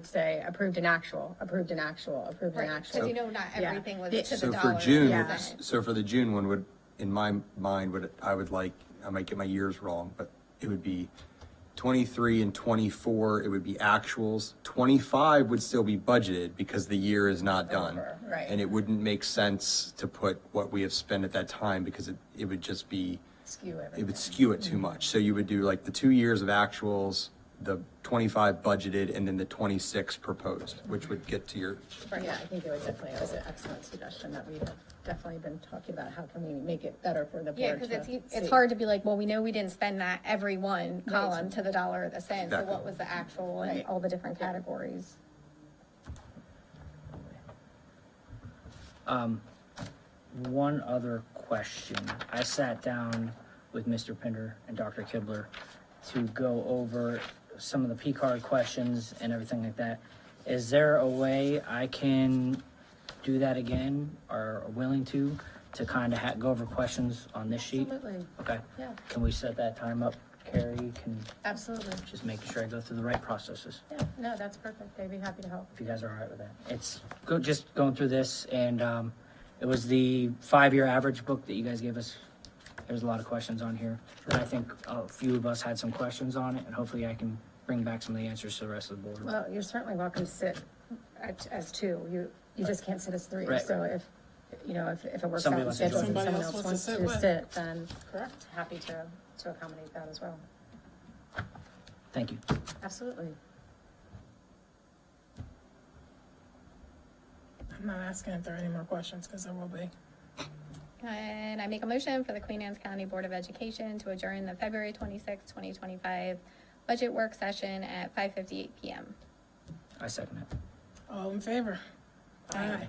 say approved and actual, approved and actual, approved and Right, actual. because not Yeah. everything was The- to the So dollar. for June, Yeah. so for the June one in my mind, I might get my years wrong, but it would be 23 and 24, it would be actuals. 25 would still be budgeted because the year is not done. Over, right. And it wouldn't make sense to put what we have spent at that time because it would just be, Skew it everything. would skew it too much. So you would do like the 2 years of actuals, the 25 budgeted, and then the 26 proposed, which would get to your, Yeah, I think it was an excellent suggestion that we have definitely been talking about, how can we make it better for the Yeah, board because to it's see. hard to be like, well, we know we didn't spend that every one column to the dollar or the cent, so Exactly. what was the actual and Right. all the different categories? One other question. I sat down with Mr. Pinder and Dr. Kibler to go over some of the P-card questions and everything like that. Is there a way I can do that again, or are willing to kind of go over questions on this sheet? Absolutely, Okay. yeah, Can we set that time up? Carrie can absolutely. just make sure I go through the right processes. Yeah, no, that's perfect. They'd be happy to help. If you guys are all right with that. It's good, just going through this, and it was the 5-year average book that you guys gave us. There's a lot of questions on here, and I think a few of us had some questions on it, and hopefully I can bring back some of the answers to the rest of the board. Well, you're certainly welcome to sit as two. You just can't sit as three. Right. So if it works Somebody out in wants to schedules join. and Somebody someone else else wants to wants sit to with. sit, then correct, happy to accommodate that as well. Thank you. Absolutely. I'm not asking if there are any more questions, because there will be. And I make a motion for the Queen Anne's County Board of Education to adjourn the February 26, 2025 budget work session at 5:58 PM. I second it. All in favor? Aye.